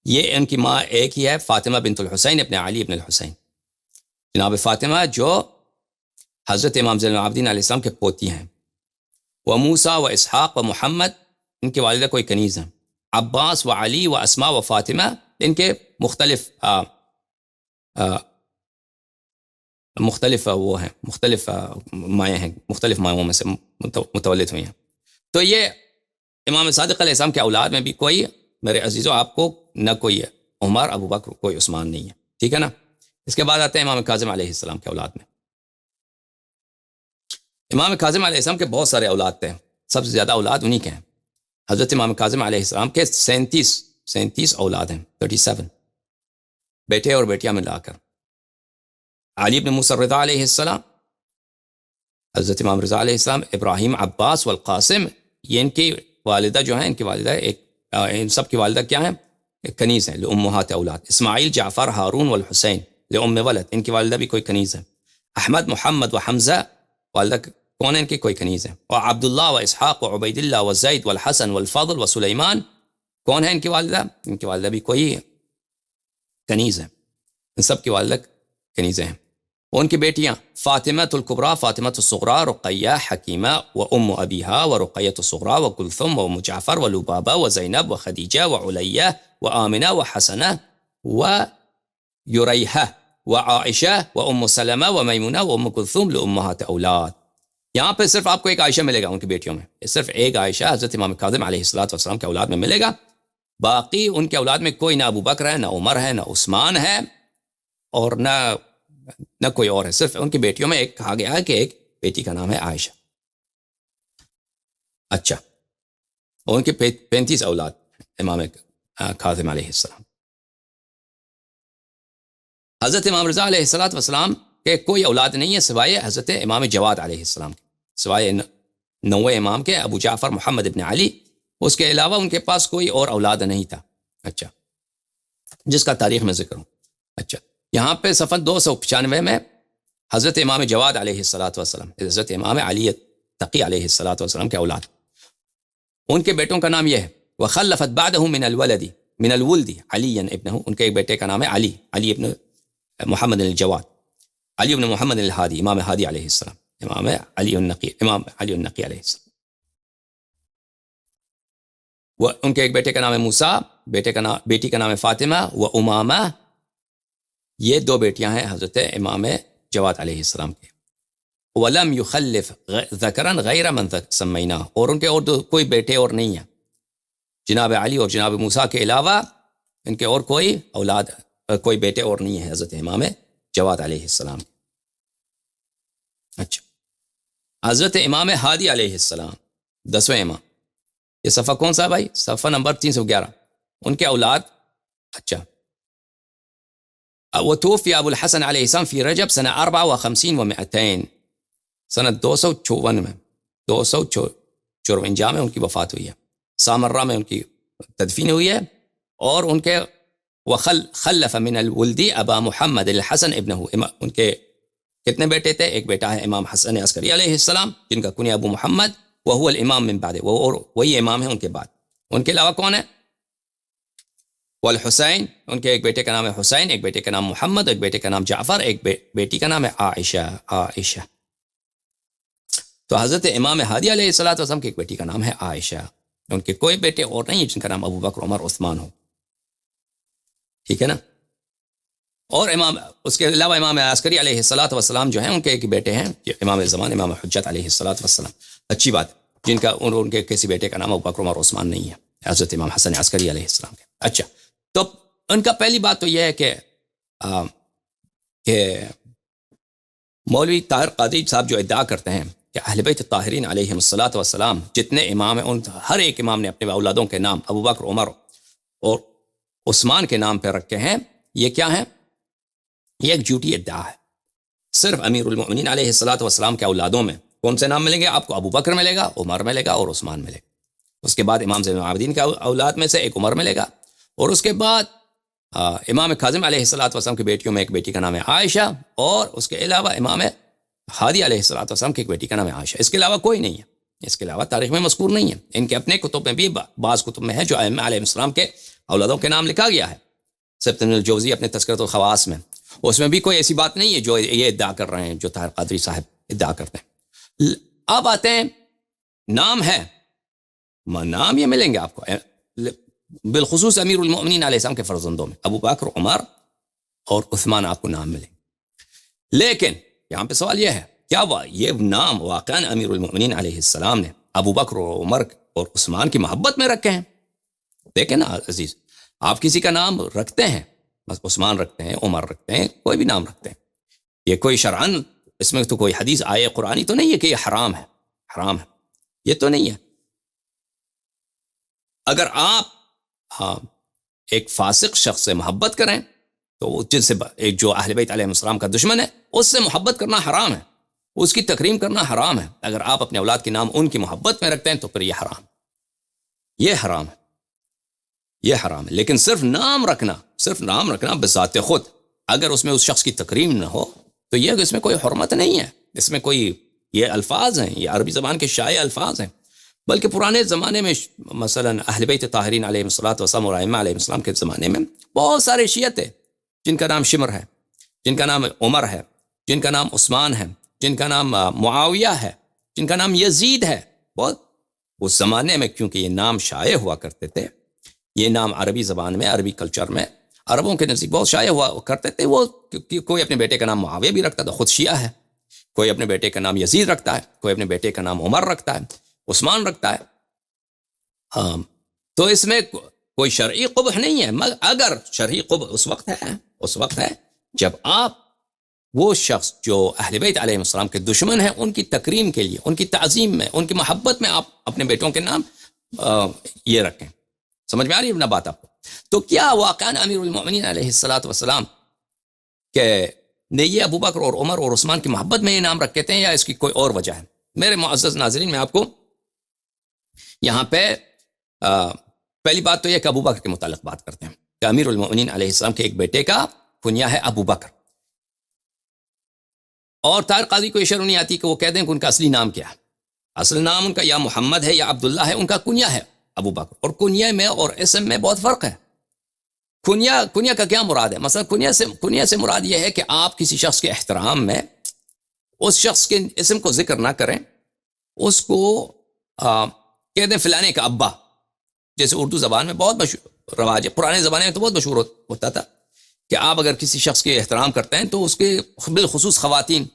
یہ ان کی ماں ایک ہی ہے، فاطمہ بنت الحسین ابن علی ابن الحسین، جناب فاطمہ جو حضرت امام زین العابدین علیہ السلام کے پوتی ہیں۔ و موسیٰ و اسحاق و محمد، ان کی والدہ کوئی کنیز ہیں۔ عباس و علی و اسماء و فاطمہ، ان کے مختلف مائیں ہیں، مختلف مائوں میں سے متولد ہوئی ہیں۔ تو یہ امام صادق علیہ السلام کے اولاد میں بھی کوئی، میرے عزیزوں، آپ کو نہ کوئی عمر، ابو بکر، کوئی عثمان نہیں ہے، ٹھیک ہے نا۔ اس کے بعد آتے ہیں امام کاظم علیہ السلام کے اولاد میں۔ امام کاظم علیہ السلام کے بہت سارے اولاد تھے، سب سے زیادہ اولاد انہی کے ہیں۔ حضرت امام کاظم علیہ السلام کے 37 اولاد ہیں، 37 بیٹے اور بیٹیاں ملا کر۔ علی بن موسیٰ الرضا علیہ السلام، حضرت امام رضا علیہ السلام، ابراہیم، عباس والقاسم، یہ ان کی والدہ جو ہیں، ان کی والدہ ان سب کی والدہ کیا ہیں؟ کنیز ہیں، لأمہات اولاد۔ اسماعیل، جعفر، ہارون والحسین لأم ولد، ان کی والدہ بھی کوئی کنیز ہے۔ احمد، محمد و حمزہ، والدہ کون ہے ان کی؟ کوئی کنیز ہے۔ اور عبداللہ و اسحاق و عبید اللہ و زید والحسن والفضل و سلیمان، کون ہے ان کی والدہ؟ ان کی والدہ بھی کوئی کنیز ہے، ان سب کی والدہ کنیزیں ہیں۔ اور ان کی بیٹیاں فاطمہ الکبریٰ، فاطمہ الصغریٰ، رقیہ، حکیمہ و ام ابیہا و رقیہ الصغریٰ و کلثم و جعفر و لبابہ و زینب و خدیجہ و علیہ و آمنہ و حسنہ و یریحہ و عائشہ و ام سلمہ و میمونہ و ام کلثوم لأمہات اولاد۔ یہاں پہ صرف آپ کو ایک عائشہ ملے گا ان کی بیٹیوں میں، صرف ایک عائشہ حضرت امام کاظم علیہ السلام کے اولاد میں ملے گا۔ باقی ان کے اولاد میں کوئی نہ ابو بکر ہے، نہ عمر ہے، نہ عثمان ہے، اور نہ کوئی اور ہے۔ صرف ان کی بیٹیوں میں ایک کہا گیا ہے کہ ایک بیٹی کا نام ہے عائشہ۔ اچھا، اور ان کے 35 اولاد امام کاظم علیہ السلام۔ حضرت امام رضا علیہ السلام کے کوئی اولاد نہیں ہے سوائے حضرت امام جواد علیہ السلام کے، سوائے 9 امام کے، ابو جعفر محمد ابن علی، اس کے علاوہ ان کے پاس کوئی اور اولاد نہیں تھا۔ اچھا، جس کا تاریخ میں ذکر ہوں۔ اچھا، یہاں پہ صفحہ 295 میں حضرت امام جواد علیہ السلام، حضرت امام علی تقی علیہ السلام کے اولاد، ان کے بیٹوں کا نام یہ ہے، وخلفت بعدہ من الولد علی ابنہ، ان کے ایک بیٹے کا نام ہے علی ابن محمد الجواد، علی ابن محمد الہادی، امام ہادی علیہ السلام، امام علی النقی علیہ السلام۔ ان کے ایک بیٹے کا نام ہے موسیٰ، بیٹی کا نام ہے فاطمہ و امامہ، یہ 2 بیٹیاں ہیں حضرت امام جواد علیہ السلام کے۔ وَلَمْ يُخَلِّفْ ذَكَرًا غَيْرَ مَنْ سَمَّيْنَاهُ، اور ان کے اور کوئی بیٹے اور نہیں ہیں جناب علی اور جناب موسیٰ کے علاوہ، ان کے اور کوئی بیٹے اور نہیں ہیں حضرت امام جواد علیہ السلام۔ اچھا، حضرت امام ہادی علیہ السلام، 10ویں امام، یہ صفحہ کون سا بھائی؟ صفحہ نمبر 311، ان کے اولاد۔ اچھا، وتوفی ابو الحسن علیہ السلام فی رجب سنہ 54 و 200، سنہ 254 میں، 254 میں ان کی وفات ہوئی ہے۔ سامرہ میں ان کی تدفین ہوئی ہے، اور ان کے خلف من الولد ابا محمد الحسن ابنہ، ان کے کتنے بیٹے تھے؟ ایک بیٹا ہے امام حسن عسکری علیہ السلام، جن کا کنیہ ابو محمد، وہو الامام من بعد، وہی امام ہے ان کے بعد۔ ان کے علاوہ کون ہے؟ والحسین، ان کے ایک بیٹے کا نام ہے حسین، ایک بیٹے کا نام محمد، ایک بیٹے کا نام جعفر، ایک بیٹی کا نام ہے عائشہ. تو حضرت امام ہادی علیہ السلام کی ایک بیٹی کا نام ہے عائشہ. ان کے کوئی بیٹے اور نہیں ہیں جن کا نام ابو بکر، عمر، عثمان ہو. ٹھیک ہے نا. اور اس کے علاوہ امام عسکری علیہ السلام جو ہیں ان کے ایک بیٹے ہیں امام زمان، امام حجت علیہ السلام. اچھی بات، جن کا ان کے کسی بیٹے کا نام ابو بکر، عمر، عثمان نہیں ہے، حضرت امام حسن عسکری علیہ السلام کے. اچھا، تو ان کا پہلی بات تو یہ ہے کہ مولوی طاہر قادری صاحب جو ادعا کرتے ہیں کہ اہل بیت الطاہرین علیہم الصلوۃ والسلام جتنے امام ہیں ان ہر ایک امام نے اپنے اولادوں کے نام ابو بکر، عمر اور عثمان کے نام پہ رکھے ہیں، یہ کیا ہے؟ یہ ایک جھوٹی ادعا ہے. صرف امیر المؤمنین علیہ الصلوۃ والسلام کے اولادوں میں کون سے نام ملیں گے آپ کو؟ ابو بکر ملے گا، عمر ملے گا اور عثمان ملے گا. اس کے بعد امام زین العابدین کے اولاد میں سے ایک عمر ملے گا، اور اس کے بعد امام کاظم علیہ السلام کی بیٹیوں میں ایک بیٹی کا نام ہے عائشہ، اور اس کے علاوہ امام ہادی علیہ السلام کی ایک بیٹی کا نام ہے عائشہ. اس کے علاوہ کوئی نہیں ہے، اس کے علاوہ تاریخ میں مذکور نہیں ہے. ان کے اپنے کتب میں بھی بعض کتب میں ہے جو ائمہ علیہ السلام کے اولادوں کے نام لکھا گیا ہے. ابن الجوزی اپنے تذکرۃ الخواص میں، اس میں بھی کوئی ایسی بات نہیں ہے جو یہ ادعا کر رہے ہیں جو طاہر قادری صاحب ادعا کرتے ہیں. اب آتے ہیں نام ہے، نام یہ ملیں گے آپ کو بالخصوص امیر المؤمنین علیہ السلام کے فرزندوں میں ابو بکر، عمر اور عثمان آپ کو نام ملیں. لیکن یہاں پہ سوال یہ ہے، کیا یہ نام واقعاً امیر المؤمنین علیہ السلام نے ابو بکر اور عمر اور عثمان کی محبت میں رکھے ہیں؟ دیکھیں نا عزیز، آپ کسی کا نام رکھتے ہیں، بس عثمان رکھتے ہیں، عمر رکھتے ہیں، کوئی بھی نام رکھتے ہیں، یہ کوئی شرعاً اس میں تو کوئی حدیث آئے قرآنی تو نہیں ہے کہ یہ حرام ہے، حرام ہے، یہ تو نہیں ہے. اگر آپ ایک فاسق شخص سے محبت کریں تو جن سے ایک جو اہل بیت علیہ السلام کا دشمن ہے اس سے محبت کرنا حرام ہے، اس کی تکریم کرنا حرام ہے. اگر آپ اپنے اولاد کے نام ان کی محبت میں رکھتے ہیں تو پھر یہ حرام، یہ حرام ہے، یہ حرام ہے. لیکن صرف نام رکھنا بذات خود، اگر اس میں اس شخص کی تکریم نہ ہو تو یہ اس میں کوئی حرمت نہیں ہے. اس میں کوئی، یہ الفاظ ہیں، یہ عربی زبان کے شائع الفاظ ہیں. بلکہ پرانے زمانے میں مثلا اہل بیت طاہرین علیہ السلام اور ائمہ علیہ السلام کے زمانے میں بہت سارے شیعہ تھے جن کا نام شمر ہے، جن کا نام عمر ہے، جن کا نام عثمان ہے، جن کا نام معاویہ ہے، جن کا نام یزید ہے. بہت اس زمانے میں کیونکہ یہ نام شائع ہوا کرتے تھے، یہ نام عربی زبان میں، عربی کلچر میں عربوں کے نزدیک بہت شائع ہوا کرتے تھے. وہ کوئی اپنے بیٹے کا نام معاویہ بھی رکھتا تھا، خود شیعہ ہے، کوئی اپنے بیٹے کا نام یزید رکھتا ہے، کوئی اپنے بیٹے کا نام عمر رکھتا ہے، عثمان رکھتا ہے. تو اس میں کوئی شرعی قبح نہیں ہے. مگر اگر شرعی قبح اس وقت ہے جب آپ وہ شخص جو اہل بیت علیہ السلام کے دشمن ہیں ان کی تکریم کے لیے، ان کی تعظیم میں، ان کی محبت میں آپ اپنے بیٹوں کے نام یہ رکھیں. سمجھ میں آ رہی ہے نا بات آپ کو؟ تو کیا واقعاً امیر المؤمنین علیہ السلام کہ نے یہ ابو بکر اور عمر اور عثمان کی محبت میں یہ نام رکھے تھے یا اس کی کوئی اور وجہ ہے؟ میرے معزز ناظرین، میں آپ کو یہاں پہ پہلی بات تو یہ کہ ابو بکر کے متعلق بات کرتے ہیں کہ امیر المؤمنین علیہ السلام کے ایک بیٹے کا کنیا ہے ابو بکر، اور طاہر قاضی کو یہ شرم نہیں آتی کہ وہ کہہ دیں کہ ان کا اصلی نام کیا ہے. اصل نام ان کا یا محمد ہے یا عبداللہ ہے، ان کا کنیا ہے ابو بکر. اور کنیا میں اور اسم میں بہت فرق ہے. کنیا کا کیا مراد ہے؟ مثلا کنیا سے مراد یہ ہے کہ آپ کسی شخص کے احترام میں اس شخص کے اسم کو ذکر نہ کریں، اس کو کہہ دیں فلانے کا ابا. جیسے اردو زبان میں بہت مشہور رواج ہے، پرانے زمانے میں تو بہت مشہور ہوتا تھا کہ آپ اگر کسی شخص کے احترام کرتے ہیں تو اس کے بالخصوص خواتین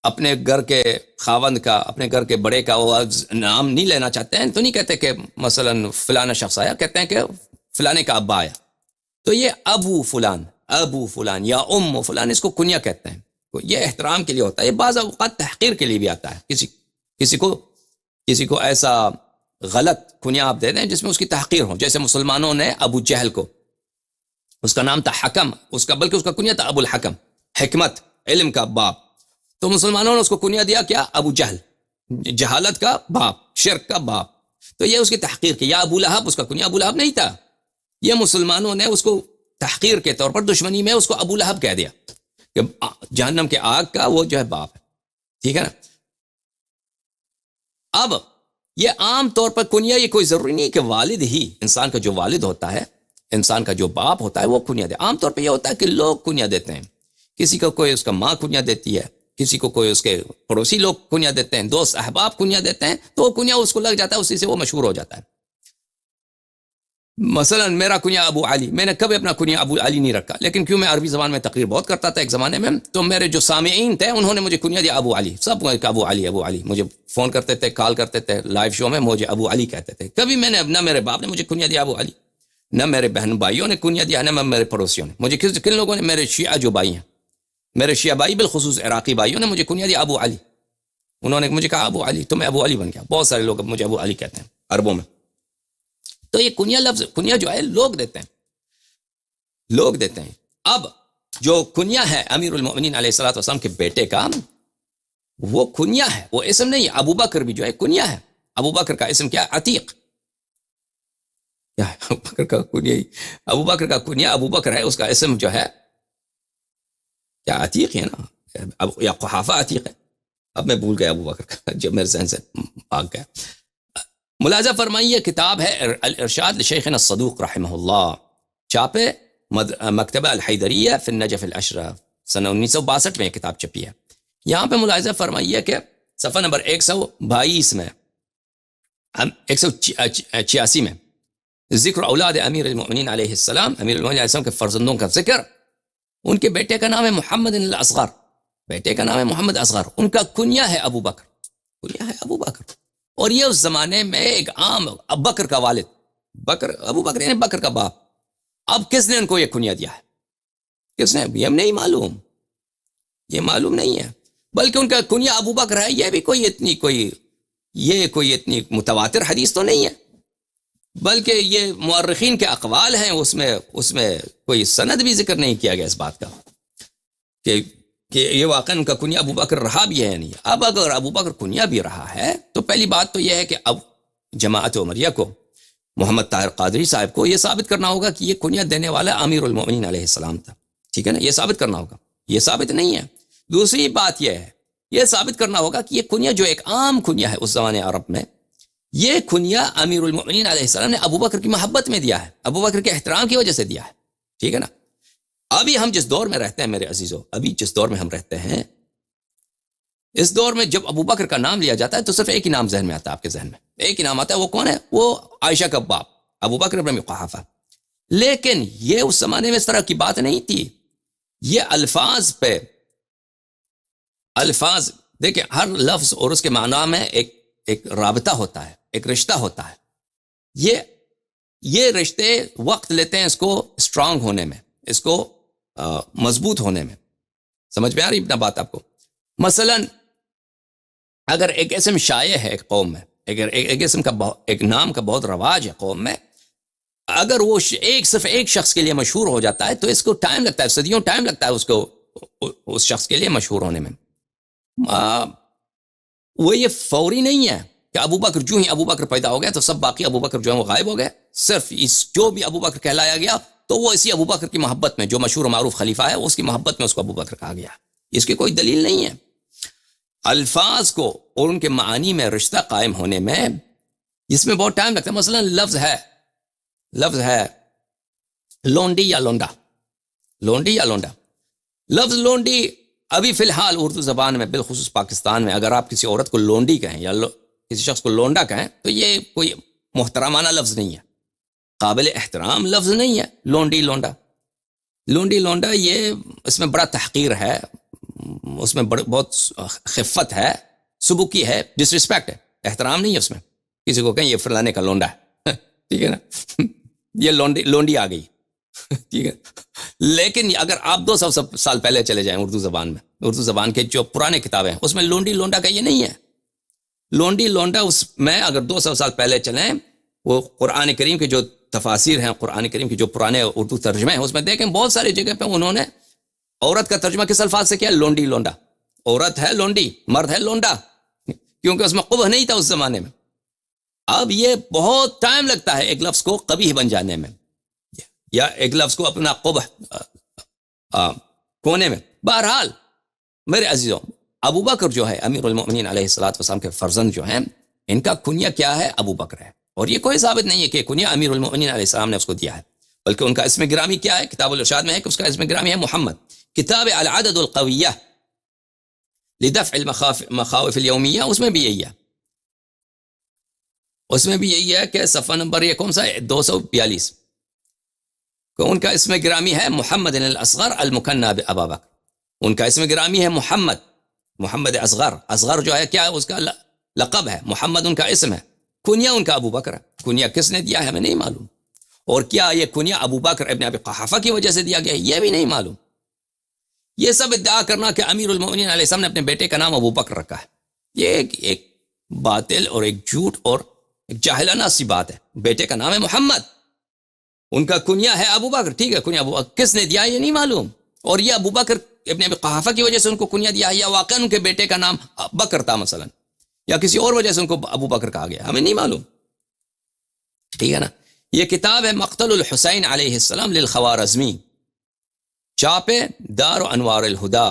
اپنے گھر کے خاوند کا، اپنے گھر کے بڑے کا وہ نام نہیں لینا چاہتے ہیں تو نہیں کہتے کہ مثلا فلانا شخص آیا، کہتے ہیں کہ فلانے کا ابا آیا. تو یہ ابو فلان یا ام فلان، اس کو کنیا کہتے ہیں. یہ احترام کے لیے ہوتا ہے، یہ بعض اوقات تحقیر کے لیے بھی آتا ہے. کسی کو ایسا غلط کنیا آپ دے دیں جس میں اس کی تحقیر ہو. جیسے مسلمانوں نے ابو جہل کو، اس کا نام تھا حکم، بلکہ اس کا کنیا تھا ابو الحکم، حکمت، علم کا باپ. تو مسلمانوں نے اس کو کنیا دیا کیا؟ ابو جہل، جہالت کا باپ، شرک کا باپ. تو یہ اس کی تحقیر کی. یا ابو لہب، اس کا کنیا ابو لہب نہیں تھا. یہ مسلمانوں نے اس کو تحقیر کے طور پر دشمنی میں اس کو ابو لہب کہہ دیا کہ جہنم کے آگ کا وہ جو ہے باپ ہے. ٹھیک ہے نا؟ اب یہ عام طور پر کنیا، یہ کوئی ضروری نہیں کہ والد ہی، انسان کا جو والد ہوتا ہے انسان کا جو باپ ہوتا ہے وہ کنیا دے. عام طور پہ یہ ہوتا ہے کہ لوگ کنیا دیتے ہیں, کسی کو کوئی اس کا ماں کنیا دیتی ہے, کسی کو کوئی اس کے پڑوسی لوگ کنیا دیتے ہیں, دوست احباب کنیا دیتے ہیں, تو وہ کنیا اس کو لگ جاتا ہے, اسی سے وہ مشہور ہو جاتا ہے. مثلا میرا کنیا ابو علی, میں نے کبھی اپنا کنیا ابو علی نہیں رکھا, لیکن کیوں میں عربی زبان میں تقریر بہت کرتا تھا ایک زمانے میں, تو میرے جو سامعین تھے انہوں نے مجھے کنیا دیا ابو علی. سب ابو علی ابو علی, مجھے فون کرتے تھے, کال کرتے تھے, لائیو شو میں مجھے ابو علی کہتے تھے. کبھی میں نے نہ میرے باپ نے مجھے کنیا دیا ابو علی, نہ میرے بہن بھائیوں نے کنیا دیا, نہ میرے پڑوسیوں نے. مجھے کن لوگوں نے, میرے شیعہ جو بھائی ہیں, میرے شیعہ بھائی بالخصوص عراقی بھائیوں نے مجھے کنیا دیا ابو علی. انہوں نے مجھے کہا ابو علی, تو میں ابو علی بن گیا. بہت سارے لوگ مجھے ابو علی کہتے ہیں عربوں میں. تو یہ کنیا لفظ, کنیا جو ہے لوگ دیتے ہیں, لوگ دیتے ہیں. اب جو کنیا ہے امیر المؤمنین علیہ الصلوۃ والسلام کے بیٹے کا, وہ کنیا ہے, وہ اسم نہیں ہے. ابو بکر بھی جو ہے کنیا ہے. ابو بکر کا اسم کیا ہے؟ عتیق. کیا ہے ابو بکر کا کنیا؟ ابو بکر کا کنیا ابو بکر ہے, اس کا اسم جو ہے کیا عتیق ہے نا, یا قحافہ عتیق ہے. اب میں بھول گیا ابو بکر کا, جب میرے ذہن سے بھاگ گیا. ملاحظہ فرمائیے, کتاب ہے الارشاد لشیخنا الصدوق رحمہ اللہ, چھاپے مکتبہ الحیدریہ فی النجف الاشرف, سنہ 1962 میں یہ کتاب چھپی ہے. یہاں پہ ملاحظہ فرمائیے کہ صفحہ نمبر 122 میں, 186 میں, ذکر اولاد امیر المؤمنین علیہ السلام, امیر المؤمنین علیہ السلام کے فرزندوں کا ذکر. ان کے بیٹے کا نام ہے محمد الاصغر, بیٹے کا نام ہے محمد اصغر. ان کا کنیا ہے ابو بکر, کنیا ہے ابو بکر. اور یہ اس زمانے میں ایک عام بکر کا والد, بکر, ابو بکر یعنی بکر کا باپ. اب کس نے ان کو یہ کنیا دیا ہے؟ کس نے؟ یہ ہم نہیں معلوم, یہ معلوم نہیں ہے. بلکہ ان کا کنیا ابو بکر ہے, یہ بھی کوئی اتنی متواتر حدیث تو نہیں ہے, بلکہ یہ مورخین کے اقوال ہیں. اس میں کوئی سند بھی ذکر نہیں کیا گیا اس بات کا کہ یہ واقعا ان کا کنیا ابو بکر رہا بھی ہے نہیں. اب اگر ابو بکر کنیا بھی رہا ہے تو پہلی بات تو یہ ہے کہ اب جماعت عمریہ کو, محمد طاہر قادری صاحب کو یہ ثابت کرنا ہوگا کہ یہ کنیا دینے والا امیر المؤمنین علیہ السلام تھا. ٹھیک ہے نا, یہ ثابت کرنا ہوگا. یہ ثابت نہیں ہے. دوسری بات یہ ہے, یہ ثابت کرنا ہوگا کہ یہ کنیا جو ایک عام کنیا ہے اس زمانے عرب میں, یہ کنیا امیر المؤمنین علیہ السلام نے ابو بکر کی محبت میں دیا ہے, ابو بکر کے احترام کی وجہ سے دیا ہے. ٹھیک ہے نا. ابھی ہم جس دور میں رہتے ہیں میرے عزیزو, ابھی جس دور میں ہم رہتے ہیں, اس دور میں جب ابو بکر کا نام لیا جاتا ہے تو صرف ایک ہی نام ذہن میں آتا ہے, آپ کے ذہن میں ایک ہی نام آتا ہے. وہ کون ہے؟ وہ عائشہ کا باپ ابو بکر بن قحافہ. لیکن یہ اس زمانے میں اس طرح کی بات نہیں تھی. یہ الفاظ دیکھیں, ہر لفظ اور اس کے معنی میں ایک رابطہ ہوتا ہے, ایک رشتہ ہوتا ہے. یہ رشتے وقت لیتے ہیں اس کو اسٹرانگ ہونے میں, اس کو مضبوط ہونے میں. سمجھ میں آ رہی اپنا بات آپ کو؟ مثلا اگر ایک اسم شائع ہے ایک قوم میں, اگر ایک اسم کا ایک نام کا بہت رواج ہے قوم میں, اگر وہ صرف ایک شخص کے لیے مشہور ہو جاتا ہے تو اس کو ٹائم لگتا ہے, صدیوں ٹائم لگتا ہے اس کو, اس شخص کے لیے مشہور ہونے میں. وہ یہ فوری نہیں ہے کہ ابو بکر جو ہی ابو بکر پیدا ہو گیا تو سب باقی ابو بکر جو ہے وہ غائب ہو گئے. صرف جو بھی ابو بکر کہلایا گیا تو وہ اسی ابو بکر کی محبت میں, جو مشہور و معروف خلیفہ ہے اس کی محبت میں اس کو ابو بکر کہا گیا. اس کی کوئی دلیل نہیں ہے. الفاظ کو اور ان کے معانی میں رشتہ قائم ہونے میں اس میں بہت ٹائم لگتا ہے. مثلا لفظ ہے لونڈی یا لونڈا, لونڈی یا لونڈا. لفظ لونڈی ابھی فی الحال اردو زبان میں بالخصوص پاکستان میں اگر آپ کسی عورت کو لونڈی کہیں یا کسی شخص کو لونڈا کہیں تو یہ کوئی محترمانہ لفظ نہیں ہے, قابل احترام لفظ نہیں ہے. لونڈی لونڈا یہ اس میں بڑا تحقیر ہے, اس میں بہت خفت ہے, سبکی ہے, ڈس رسپیکٹ ہے, احترام نہیں ہے اس میں. کسی کو کہیں یہ فلانے کا لونڈا ہے, ٹھیک ہے نا, یہ لونڈی آ گئی, ٹھیک ہے. لیکن اگر آپ 200 سال پہلے چلے جائیں اردو زبان میں, اردو زبان کے جو پرانے کتابیں ہیں اس میں لونڈی لونڈا کا یہ نہیں ہے. لونڈی لونڈا اس میں اگر 200 سال پہلے چلیں, وہ قرآن کریم کے جو تفاسیر ہیں, قرآن کریم کے جو پرانے اردو ترجمے ہیں اس میں دیکھیں بہت ساری جگہ پہ انہوں نے عورت کا ترجمہ کس الفاظ سے کیا؟ لونڈی لونڈا. عورت ہے لونڈی, مرد ہے لونڈا, کیونکہ اس میں قبح نہیں تھا اس زمانے میں. اب یہ بہت ٹائم لگتا ہے ایک لفظ کو قبیح بن جانے میں, یا ایک لفظ کو اپنا قبح کونے میں. بہرحال میرے عزیزوں, ابو بکر جو ہے امیر المؤمنین علیہ الصلوۃ والسلام کے فرزند جو ہیں, ان کا کنیا کیا ہے؟ ابو بکر ہے. اور یہ کوئی ثابت نہیں ہے کہ کنیا امیر المؤمنین علیہ السلام نے اس کو دیا ہے. بلکہ ان کا اسم گرامی کیا ہے؟ کتاب الارشاد میں ہے کہ اس کا اسم گرامی ہے محمد. کتاب العدد القویہ لدفع المخاوف الیومیہ، اس میں بھی یہی ہے، اس میں بھی یہی ہے کہ صفحہ نمبر یہ کون سا ہے؟ 242، کہ ان کا اسم گرامی ہے محمد الاصغر المکنى بابا بکر. ان کا اسم گرامی ہے محمد اصغر. اصغر جو ہے کیا ہے؟ اس کا لقب ہے. محمد ان کا اسم ہے. کنیا ان کا ابو بکر ہے. کنیا کس نے دیا ہے ہمیں نہیں معلوم. اور کیا یہ کنیا ابو بکر ابن ابی قحافہ کی وجہ سے دیا گیا ہے؟ یہ بھی نہیں معلوم. یہ سب ادعا کرنا کہ امیر المؤمنین علیہ السلام نے اپنے بیٹے کا نام ابو بکر رکھا ہے، یہ ایک باطل اور ایک جھوٹ اور ایک جاہلانہ سی بات ہے. بیٹے کا نام ہے محمد، ان کا کنیا ہے ابو بکر. ٹھیک ہے، کنیا ابو بکر کس نے دیا یہ نہیں معلوم. اور یہ ابو بکر ابن ابی قحافہ کی وجہ سے ان کو کنیا دیا ہے، یا واقعا ان کے بیٹے کا نام بکر تھا مثلا، یا کسی اور وجہ سے ان کو ابو بکر کہا گیا، ہمیں نہیں معلوم. ٹھیک ہے نا. یہ کتاب ہے مقتل الحسین علیہ السلام للخوارزمی، چاپ دار و انوار الہدا.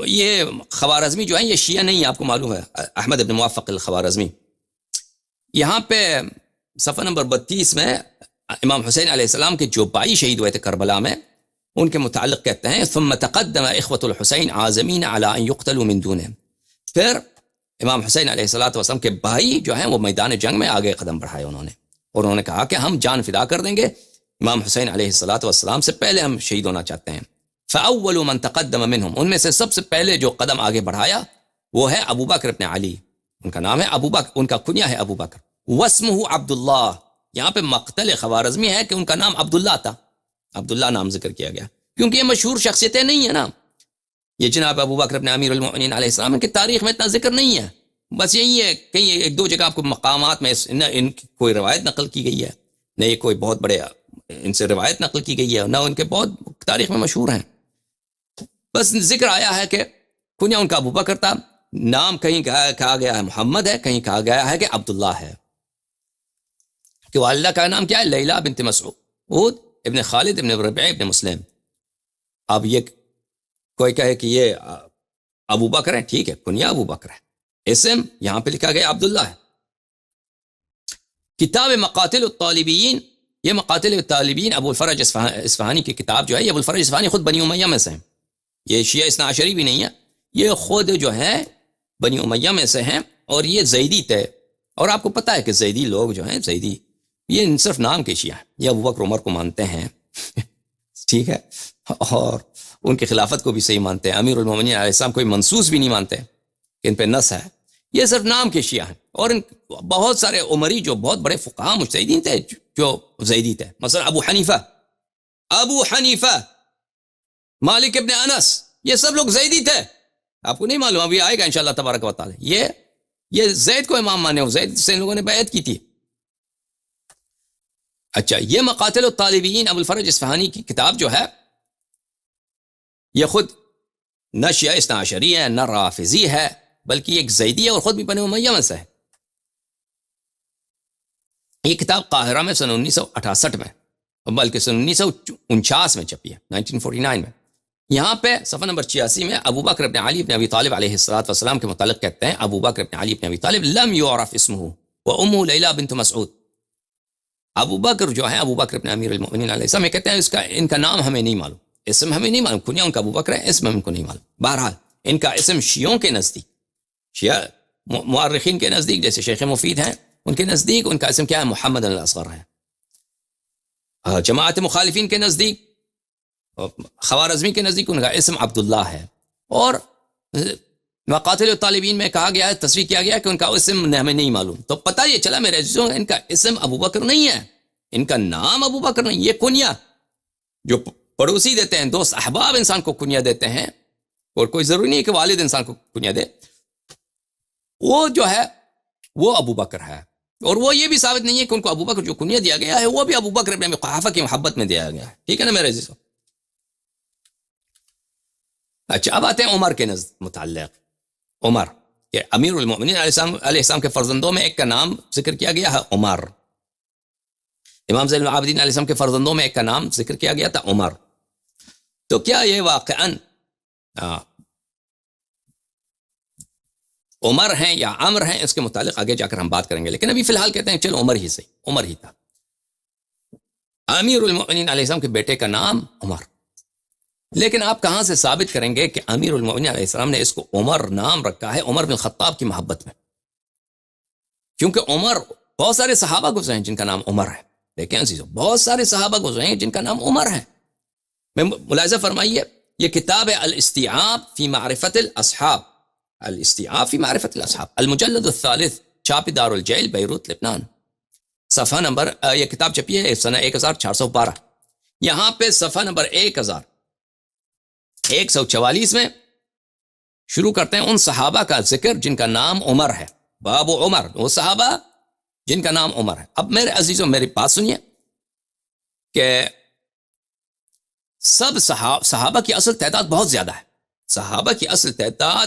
یہ خوارزمی جو ہے یہ شیعہ نہیں، آپ کو معلوم ہے، احمد بن موفق الخوارزمی. یہاں پہ صفحہ نمبر 32 میں امام حسین علیہ السلام کے جو بھائی شہید ہوئے تھے کربلا میں، ان کے متعلق کہتے ہیں ثم تقدم اخوة الحسین عازمین علی ان یقتلوا من دونهم. پھر امام حسین علیہ السلام کے بھائی جو ہیں وہ میدان جنگ میں آگے قدم بڑھائے انہوں نے، اور انہوں نے کہا کہ ہم جان فدا کر دیں گے، امام حسین علیہ السلام سے پہلے ہم شہید ہونا چاہتے ہیں. فاول من تقدم منهم، ان میں سے سب سے پہلے جو قدم آگے بڑھایا وہ ہے ابو بکر ابن علی. ان کا نام ہے ابو بکر، ان کا کنیا ہے ابو بکر. واسمہ عبداللہ، یہاں پہ مقتل خوارزمی ہے کہ ان کا نام عبداللہ تھا، عبداللہ نام ذکر کیا گیا، کیونکہ یہ مشہور شخصیتیں نہیں ہیں نا. یہ جناب ابو بکر ابن امیر المؤمنین علیہ السلام کی تاریخ میں اتنا ذکر نہیں ہے. بس یہی ہے کہیں ایک دو جگہ آپ کو مقامات میں نہ ان کی کوئی روایت نقل کی گئی ہے، نہ یہ کوئی بہت بڑے ان سے روایت نقل کی گئی ہے، نہ ان کے بہت تاریخ میں مشہور ہیں. بس ذکر آیا ہے کہ کنیا ان کا ابو بکر تھا. نام کہیں کہا گیا ہے محمد ہے، کہیں کہا گیا ہے کہ عبداللہ ہے. کہ والدہ کا نام کیا ہے؟ لیلا بنت مسعود ابن خالد ابن ربیع ابن مسلم. اب یہ کوئی کہے کہ یہ ابو بکر ہے، ٹھیک ہے، کنیا ابو بکر ہے، اسم یہاں پہ لکھا گیا عبداللہ ہے. کتاب مقاتل الطالبین، یہ مقاتل الطالبین ابو الفرج اصفہانی کی کتاب جو ہے، یہ ابو الفرج اصفہانی خود بنی امیہ میں سے ہیں، یہ شیعہ اثنا عشری بھی نہیں ہے، یہ خود جو ہے بنی امیہ میں سے ہیں، اور یہ زیدی تھے. اور آپ کو پتہ ہے کہ زیدی لوگ جو ہیں، زیدی یہ صرف نام کے شیعہ ہیں، یہ ابو بکر عمر کو مانتے ہیں ٹھیک ہے، اور ان کی خلافت کو بھی صحیح مانتے ہیں. امیر المومنین علیہ السلام کوئی منصوص بھی نہیں مانتے کہ ان پہ نص ہے. یہ صرف نام کے شیعہ ہیں. اور ان بہت سارے عمری جو بہت بڑے فقہاء مجتہدین تھے جو زیدی تھے، مثلا ابو حنیفہ، مالک ابن انس، یہ سب لوگ زیدی تھے. آپ کو نہیں معلوم، ابھی آئے گا انشاءاللہ تبارک و تعالی. یہ زید کو امام مانے، زید سے ان لوگوں نے بیعت کی تھی. اچھا، یہ مقاتل الطالبین ابو الفرج اصفہانی کی کتاب جو ہے، یہ خود نہ شیعہ اثنا عشری ہے، نہ رافضی ہے، بلکہ ایک زیدی ہے، اور خود بھی بنی امیہ میں سے ہے. یہ کتاب قاہرہ میں سن 1968 میں، بلکہ سن 1949 میں چھپی ہے، 1949 میں. یہاں پہ صفحہ نمبر 86 میں ابو بکر ابن علی ابن ابی طالب علیہ السلام کے متعلق کہتے ہیں، ابو بکر ابن علی ابن ابی طالب لم یعرف اسمہ وامہ لیلا بنت مسعود. ابو بکر جو ہے، ابو بکر ابن امیر المؤمنین علیہ السلام، یہ کہتے ہیں ان کا نام ہمیں نہیں معلوم، اسم ہمیں نہیں معلوم. کنیا ان کا ابو بکر ہے، اسم ہم ان کو نہیں معلوم. بہرحال ان کا اسم شیعوں کے نزدیک، شیعہ مؤرخین کے نزدیک جیسے شیخ مفید ہیں، ان کے نزدیک ان کا اسم کیا ہے؟ محمد الاصغر ہے. جماعت مخالفین کے نزدیک، خوارزمی کے نزدیک ان کا اسم عبداللہ ہے. اور مقاتل الطالبین میں کہا گیا ہے، تصریح کیا گیا کہ ان کا اسم ہمیں نہیں معلوم. تو پتہ یہ چلا میرے عزیزوں، ان کا اسم ابو بکر نہیں ہے، ان کا نام ابو بکر نہیں. یہ کنیا جو پڑوسی دیتے ہیں، دوست احباب انسان کو کنیا دیتے ہیں، اور کوئی ضروری نہیں ہے کہ والد انسان کو کنیا دے، وہ جو ہے وہ ابو بکر ہے. اور وہ یہ بھی ثابت نہیں ہے کہ ان کو ابو بکر جو کنیا دیا گیا ہے وہ بھی ابو بکر ابن ابی قحافہ کی محبت میں دیا گیا ہے. ٹھیک ہے نا میرے عزیزوں. اچھا، اب آتے ہیں عمر کے متعلق. عمر کہ امیر المؤمنین علیہ السلام کے فرزندوں میں ایک کا نام ذکر کیا گیا ہے عمر. امام زین العابدین علیہ السلام کے فرزندوں میں ایک کا نام ذکر کیا گیا تھا عمر. تو کیا یہ واقعاً عمر ہیں یا عمر ہیں اس کے متعلق آگے جا کر ہم بات کریں گے، لیکن ابھی فی الحال کہتے ہیں چلو عمر ہی صحیح، عمر ہی تھا۔ امیر المؤمنین علیہ السلام کے بیٹے کا نام عمر، لیکن آپ کہاں سے ثابت کریں گے کہ امیر المؤمنین علیہ السلام نے اس کو عمر نام رکھا ہے عمر بن خطاب کی محبت میں؟ کیونکہ عمر، بہت سارے صحابہ گزرے ہیں جن کا نام عمر ہے، لیکن عزیزو بہت سارے صحابہ گزرے ہیں جن کا نام عمر ہے۔ میں ملاحظہ فرمائیے، یہ کتاب ہے الاستیعاب فی معرفت الاصحاب، الاستیعاب فی معرفت الاصحاب، المجلد الثالث، چھاپی دار الجیل، بیروت، لبنان، صفحہ نمبر، یہ کتاب چھپی ہے سنہ 1412، یہاں پہ صفحہ نمبر 1144 میں شروع کرتے ہیں ان صحابہ کا ذکر جن کا نام عمر ہے۔ باب عمر، وہ صحابہ جن کا نام عمر ہے۔ اب میرے عزیزوں میری بات سنیے کہ سب صحابہ کی اصل تعداد بہت زیادہ ہے، صحابہ کی اصل تعداد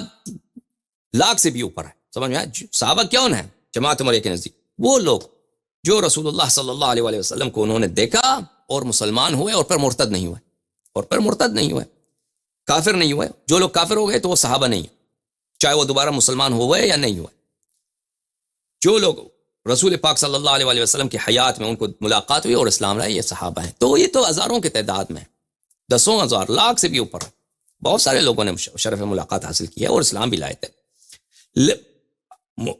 لاکھ سے بھی اوپر ہے، سمجھ میں آیا؟ صحابہ کون ہیں جماعت عمریہ کے نزدیک؟ وہ لوگ جو رسول اللہ صلی اللہ علیہ وآلہ وسلم کو انہوں نے دیکھا اور مسلمان ہوئے اور پھر مرتد نہیں ہوئے، اور پھر مرتد نہیں ہوئے، کافر نہیں ہوئے۔ جو لوگ کافر ہو گئے تو وہ صحابہ نہیں، چاہے وہ دوبارہ مسلمان ہوئے یا نہیں ہوئے۔ جو لوگ رسول پاک صلی اللہ علیہ وآلہ وسلم کی حیات میں ان کو ملاقات ہوئی اور اسلام لائے، یہ صحابہ ہیں۔ تو یہ تو ہزاروں کی تعداد میں، دسوں ہزار، لاکھ سے بھی اوپر بہت سارے لوگوں نے شرف ملاقات حاصل کی ہے اور اسلام بھی لائے تھے۔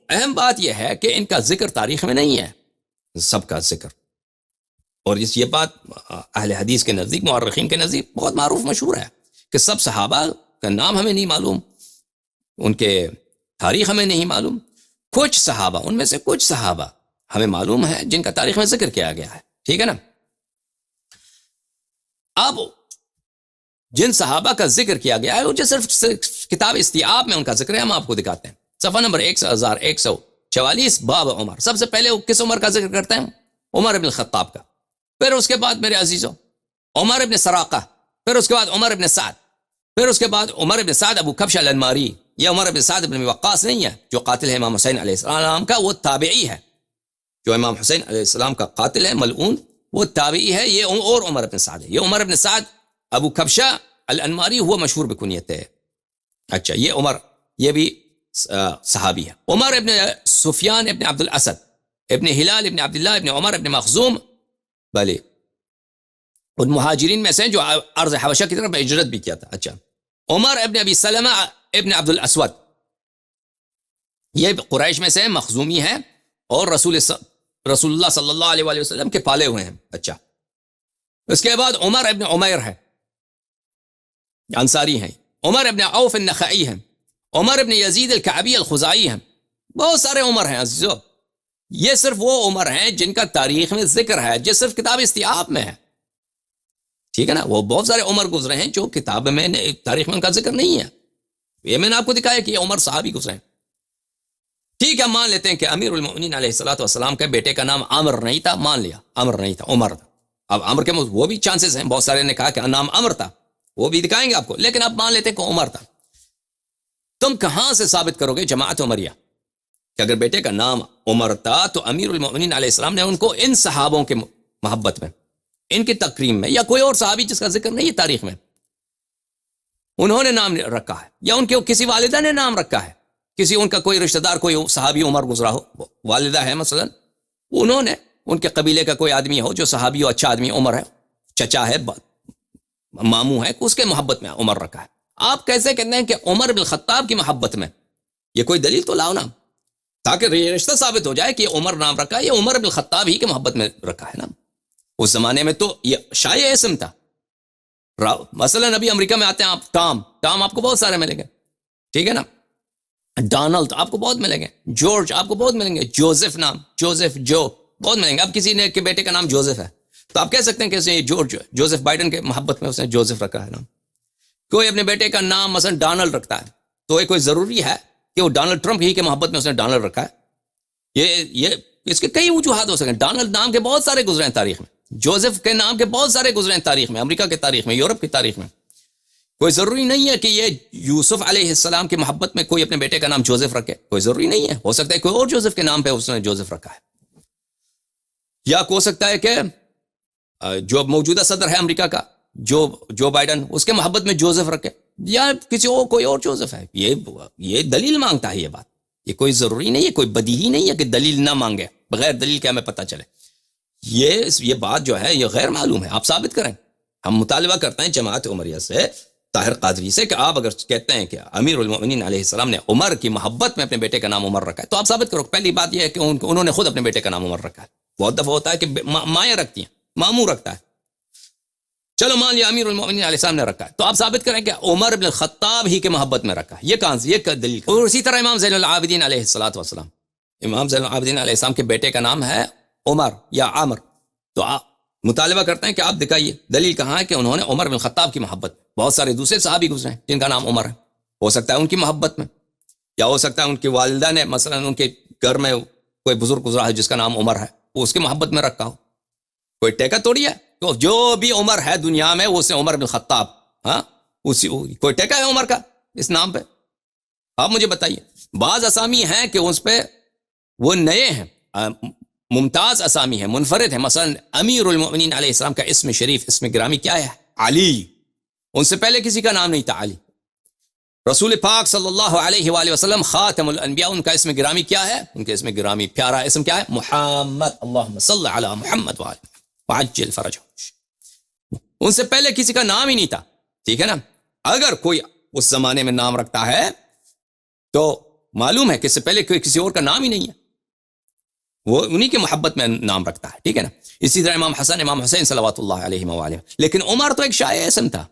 اہم بات یہ ہے کہ ان کا ذکر تاریخ میں نہیں ہے، سب کا ذکر، اور یہ بات اہل حدیث کے نزدیک، مورخین کے نزدیک بہت معروف مشہور ہے کہ سب صحابہ کا نام ہمیں نہیں معلوم، ان کے تاریخ ہمیں نہیں معلوم۔ کچھ صحابہ، ان میں سے کچھ صحابہ ہمیں معلوم ہے جن کا تاریخ میں ذکر کیا گیا ہے، ٹھیک ہے نا؟ اب جن صحابہ کا ذکر کیا گیا ہے وہ جو صرف کتاب استیعاب میں ان کا ذکر ہے، ہم آپ کو دکھاتے ہیں۔ صفحہ نمبر 1144، باب عمر۔ سب سے پہلے وہ کس عمر کا ذکر کرتے ہیں؟ عمر ابن الخطاب کا۔ پھر اس کے بعد میرے عزیزوں عمر ابن سراقہ، پھر اس کے بعد عمر ابن سعد، پھر اس کے بعد عمر ابن سعد ابو کبشہ الانماری۔ یہ عمر ابن سعد ابن وقاص نہیں ہے جو قاتل ہے امام حسین علیہ السلام کا، وہ تابعی ہے۔ جو امام حسین علیہ السلام کا قاتل ہے ملعون، وہ تابعی ہے۔ یہ اور عمر ابن سعد ہے، یہ عمر ابن سعد ابو کبشہ الانماری، ہوا مشہور بکنیت ہے۔ اچھا، یہ عمر، یہ بھی صحابی ہے۔ عمر ابن سفیان ابن عبد الاسد ابن ہلال ابن عبداللہ ابن عمر ابن مخزوم، بلے ان مہاجرین میں سے جو ارض حبشہ کی طرف ہجرت بھی کیا تھا۔ اچھا، عمر ابن ابی سلمہ ابن عبد الاسود، یہ قریش میں سے مخزومی ہے اور رسول اللہ صلی اللہ علیہ وآلہ وسلم کے پالے ہوئے ہیں۔ اچھا، اس کے بعد عمر ابن عمیر ہے، انصاری ہیں۔ عمر ابن عوف النخعی ہیں۔ عمر ابن یزید الکعبی الخزائی ہیں۔ بہت سارے عمر ہیں عزیزو، یہ صرف وہ عمر ہیں جن کا تاریخ میں ذکر ہے، جو صرف کتاب استیعاب میں ہے، ٹھیک ہے نا؟ وہ بہت سارے عمر گزرے ہیں جو کتاب میں تاریخ میں ان کا ذکر نہیں ہے۔ یہ میں نے آپ کو دکھایا کہ یہ عمر صحابی گزرے ہیں۔ ٹھیک ہے، مان لیتے ہیں کہ امیر المؤمنین علیہ الصلوۃ والسلام کے بیٹے کا نام عمر نہیں تھا، مان لیا عمر نہیں تھا، عمر تھا۔ اب عمر کے وہ بھی چانسز ہیں، بہت سارے نے کہا کہ نام عمر تھا، وہ بھی دکھائیں گے آپ کو، لیکن اب مان لیتے ہیں کہ عمر تھا۔ تم کہاں سے ثابت کرو گے جماعت عمریہ کہ اگر بیٹے کا نام عمر تھا تو امیر المؤمنین علیہ السلام نے ان کو ان صحابوں کے محبت میں، ان کی تکریم میں، یا کوئی اور صحابی جس کا ذکر نہیں ہے تاریخ میں، انہوں نے نام رکھا ہے، یا ان کے کسی والدہ نے نام رکھا ہے، کسی ان کا کوئی رشتہ دار، کوئی صحابی عمر گزرا ہو، والدہ ہے مثلا، انہوں نے ان کے قبیلے کا کوئی آدمی ہو جو صحابی ہو، اچھا آدمی، عمر ہے، چچا ہے، ماموں ہے، اس کے محبت میں عمر رکھا ہے۔ آپ کیسے کہتے ہیں کہ عمر بن الخطاب کی محبت میں؟ یہ کوئی دلیل تو لاؤ نا، تاکہ یہ رشتہ ثابت ہو جائے کہ یہ عمر نام رکھا ہے، یہ عمر بن الخطاب ہی کے محبت میں رکھا ہے نا۔ اس زمانے میں تو یہ شائع اسم تھا۔ مثلا ابھی امریکہ میں آتے ہیں آپ، ٹام آپ کو بہت سارے ملیں گے، ٹھیک ہے نا؟ ڈونلڈ آپ کو بہت ملیں گے، جارج آپ کو بہت ملیں گے، جوزف نام، جوزف، جو بہت ملیں گے۔ اب کسی نے کے بیٹے کا نام جوزف ہے تو آپ کہہ سکتے ہیں کہ جوزف بائیڈن کے محبت میں اس نے جوزف رکھا ہے نام۔ کوئی اپنے بیٹے کا نام مثلا ڈونلڈ رکھتا ہے تو یہ کوئی ضروری ہے کہ وہ ڈونلڈ ٹرمپ ہی کے محبت میں اس نے ڈونلڈ رکھا ہے؟ یہ اس کے کئی وجوہات ہو سکتے ہیں۔ ڈونلڈ نام کے بہت سارے گزرے ہیں تاریخ میں، جوزف کے نام کے بہت سارے گزرے ہیں تاریخ میں، امریکہ کے تاریخ میں، یورپ کی تاریخ میں۔ کوئی ضروری نہیں ہے کہ یہ یوسف علیہ السلام کی محبت میں کوئی اپنے بیٹے کا نام جوزف رکھے، کوئی ضروری نہیں ہے، ہو سکتا ہے کوئی اور جوزف کے نام پہ اس نے جوزف رکھا ہے، یا ہو سکتا ہے کہ جو موجودہ صدر ہے امریکہ کا جو بائیڈن، اس کے محبت میں جوزف رکھے، یا کسی اور کوئی اور جوزف ہے۔ یہ دلیل مانگتا ہے یہ بات، یہ کوئی ضروری نہیں ہے، کوئی بدیہی نہیں ہے کہ دلیل نہ مانگے، بغیر دلیل کے ہمیں پتہ چلے. یہ بات جو ہے یہ غیر معلوم ہے، آپ ثابت کریں. ہم مطالبہ کرتے ہیں جماعت عمریہ سے، طاہر قادری سے، کہ آپ اگر کہتے ہیں کہ امیر المؤمنین علیہ السلام نے عمر کی محبت میں اپنے بیٹے کا نام عمر رکھا ہے، تو آپ ثابت کرو. پہلی بات یہ ہے کہ انہوں نے خود اپنے بیٹے کا نام عمر رکھا ہے. بہت دفعہ ہوتا ہے کہ مائیں رکھتی ہیں، ماموں رکھتا ہے. چلو مان لیا امیر المؤمنین علیہ السلام نے رکھا ہے، تو آپ ثابت کریں کہ عمر بن الخطاب ہی کے محبت میں رکھا ہے. یہ کہاں سے، یہ دلیل. اور اسی طرح امام زین العابدین علیہ السلام، امام زین العابدین علیہ السلام کے بیٹے کا نام ہے عمر یا عامر. تو آپ مطالبہ کرتے ہیں کہ آپ دکھائیے دلیل کہاں ہے کہ انہوں نے عمر بن الخطاب کی محبت. بہت سارے دوسرے صحابی گزرے ہیں جن کا نام عمر ہے، ہو سکتا ہے ان کی محبت میں، یا ہو سکتا ہے ان کی والدہ نے مثلا ان کے گھر میں کوئی بزرگ گزرا ہے جس کا نام عمر ہے، وہ اس کی محبت میں رکھا ہو. کوئی ٹیکہ توڑی ہے؟ تو جو بھی عمر ہے دنیا میں وہ سے عمر بن خطاب، ہاں اسی کوئی ٹیکہ ہے عمر کا اس نام پہ؟ آپ مجھے بتائیے. بعض اسامی ہیں کہ اس پہ وہ نئے ہیں، ممتاز اسامی ہیں، منفرد ہیں. مثلا امیر المؤمنین علیہ السلام کا اسم شریف، اسم گرامی کیا ہے؟ علی. ان سے پہلے کسی کا نام نہیں تھا علی. رسول پاک صلی اللہ علیہ وآلہ وسلم خاتم الانبیاء، ان کا اسم گرامی کیا ہے؟ ان کے اسم گرامی پیارا اسم کیا ہے؟ محمد. اللہم صلی علی محمد وعجل فرجہ. ان سے پہلے کسی کا نام ہی نہیں تھا. ٹھیک ہے نا؟ اگر کوئی اس زمانے میں نام رکھتا ہے تو معلوم ہے کہ اس سے پہلے کوئی کسی اور کا نام ہی نہیں ہے، وہ انہی کی محبت میں نام رکھتا ہے. ٹھیک ہے نا؟ اسی طرح امام حسن، امام حسین صلوات اللہ علیہ وآلہ. لیکن عمر تو ایک شائع اسم تھا.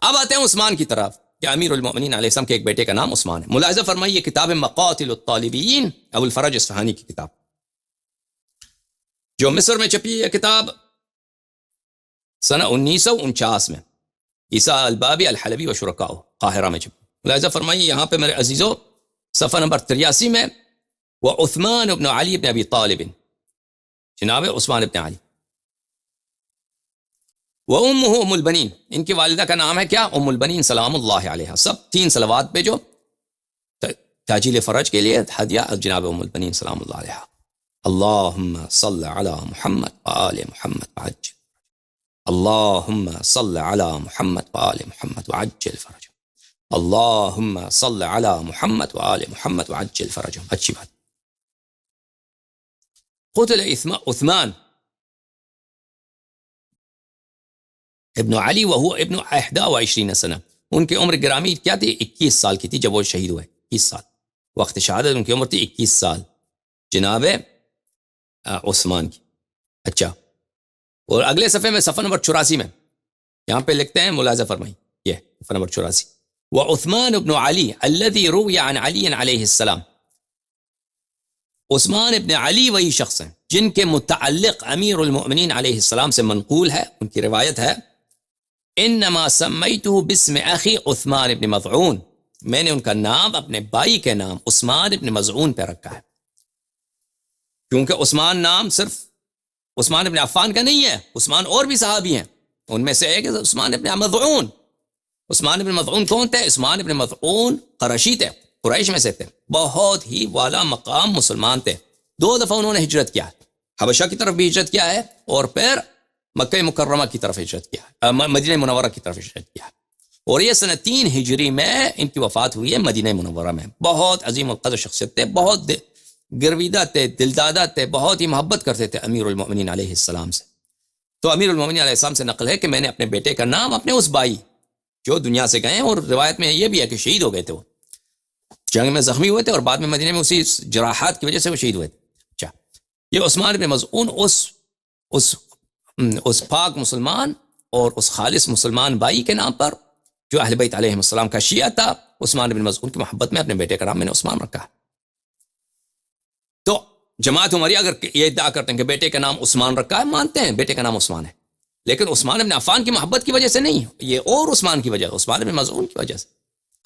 اب آتے ہیں عثمان کی طرف کہ امیر المؤمنین علیہ السلام کے ایک بیٹے کا نام عثمان ہے. ملاحظہ فرمائیے کتاب مقاتل الطالبین، ابو الفرج اصفہانی کی کتاب جو مصر میں چھپی ہے، کتاب سنہ 1949 میں، عیسیٰ البابی الحلبی و شرکاء، قاہرہ میں چھپی. ملاحظہ فرمائیے یہاں پہ میرے عزیزو صفحہ نمبر 83 میں، وعثمان ابن علی ابن ابی طالب، جناب عثمان ابن علی. وَأُمُّهُ ام البنین، ان کی والدہ کا نام ہے کیا؟ ام البنین سلام اللہ علیہ. سب 3 صلوات پہ جو تاجیل فرج کے لیے ہدیہ جناب ام البنین سلام اللہ علیہ. اللہم صل علی محمد وآل محمد وعجل، اللہم صل علی محمد وآل محمد وعجل فرج، اللہم صل علی محمد وآل محمد وعجل فرج. اچھی بات. قتل عثمان ابن علی وہو ابن 21 سنہ. ان کی عمر گرامی کیا تھی؟ 21 سال کی تھی جب وہ شہید ہوئے. 21 سال وقت شہادت ان کی عمر تھی 21 سال جناب عثمان کی. اچھا، اور اگلے صفحے میں صفحہ نمبر 84 میں یہاں پہ لکھتے ہیں، ملاحظہ فرمائیں، یہ صفحہ نمبر 84. وعثمان ابن علی الذي روی عن علی علیہ السلام. عثمان ابن علی وہی شخص ہیں جن کے متعلق امیر المؤمنین علیہ السلام سے منقول ہے، ان کی روایت ہے، انما سمیتہ باسم اخی عثمان ابن مظعون، میں نے ان کا نام اپنے بھائی کے نام عثمان ابن مظعون پہ رکھا ہے. کیونکہ عثمان نام صرف عثمان ابن عفان کا نہیں ہے، عثمان اور بھی صحابی ہیں، ان میں سے ایک عثمان ابن مظعون. عثمان ابن مظعون کون تھے؟ عثمان ابن مظعون قرشی تھے، قریش میں سے تھے، بہت ہی والا مقام مسلمان تھے. 2 دفعہ انہوں نے ہجرت کیا ہے، حبشہ کی طرف بھی ہجرت کیا ہے، اور پھر مکہ مکرمہ کی طرف ہجرت کیا ہے، مدینہ منورہ کی طرف ہجرت کیا ہے. اور یہ سنہ 3 ہجری میں ان کی وفات ہوئی ہے مدینہ منورہ میں. بہت عظیم القدر شخصیت تھے، بہت گرویدہ تھے، دلدادہ تھے، بہت ہی محبت کرتے تھے امیر المؤمنین علیہ السلام سے. تو امیر المؤمنین علیہ السلام سے نقل ہے کہ میں نے اپنے بیٹے کا نام اپنے اس بھائی جو دنیا سے گئے، اور روایت میں یہ بھی ہے کہ شہید ہو گئے تھے، وہ جنگ میں زخمی ہوئے تھے اور بعد میں مدینہ میں اسی جراحات کی وجہ سے وہ شہید ہوئے تھے. اچھا، یہ عثمان بن مظعون اس پاک مسلمان اور اس خالص مسلمان بھائی کے نام پر جو اہل بیت علیہ السلام کا شیعہ تھا، عثمان بن مظعون کی محبت میں اپنے بیٹے کا نام میں نے عثمان رکھا ہے. تو جماعت عمریہ اگر یہ ادعا کرتے ہیں کہ بیٹے کا نام عثمان رکھا ہے، مانتے ہیں بیٹے کا نام عثمان ہے، لیکن عثمان بن عفان کی محبت کی وجہ سے نہیں، یہ اور عثمان کی وجہ، عثمان بن مظعون کی وجہ سے.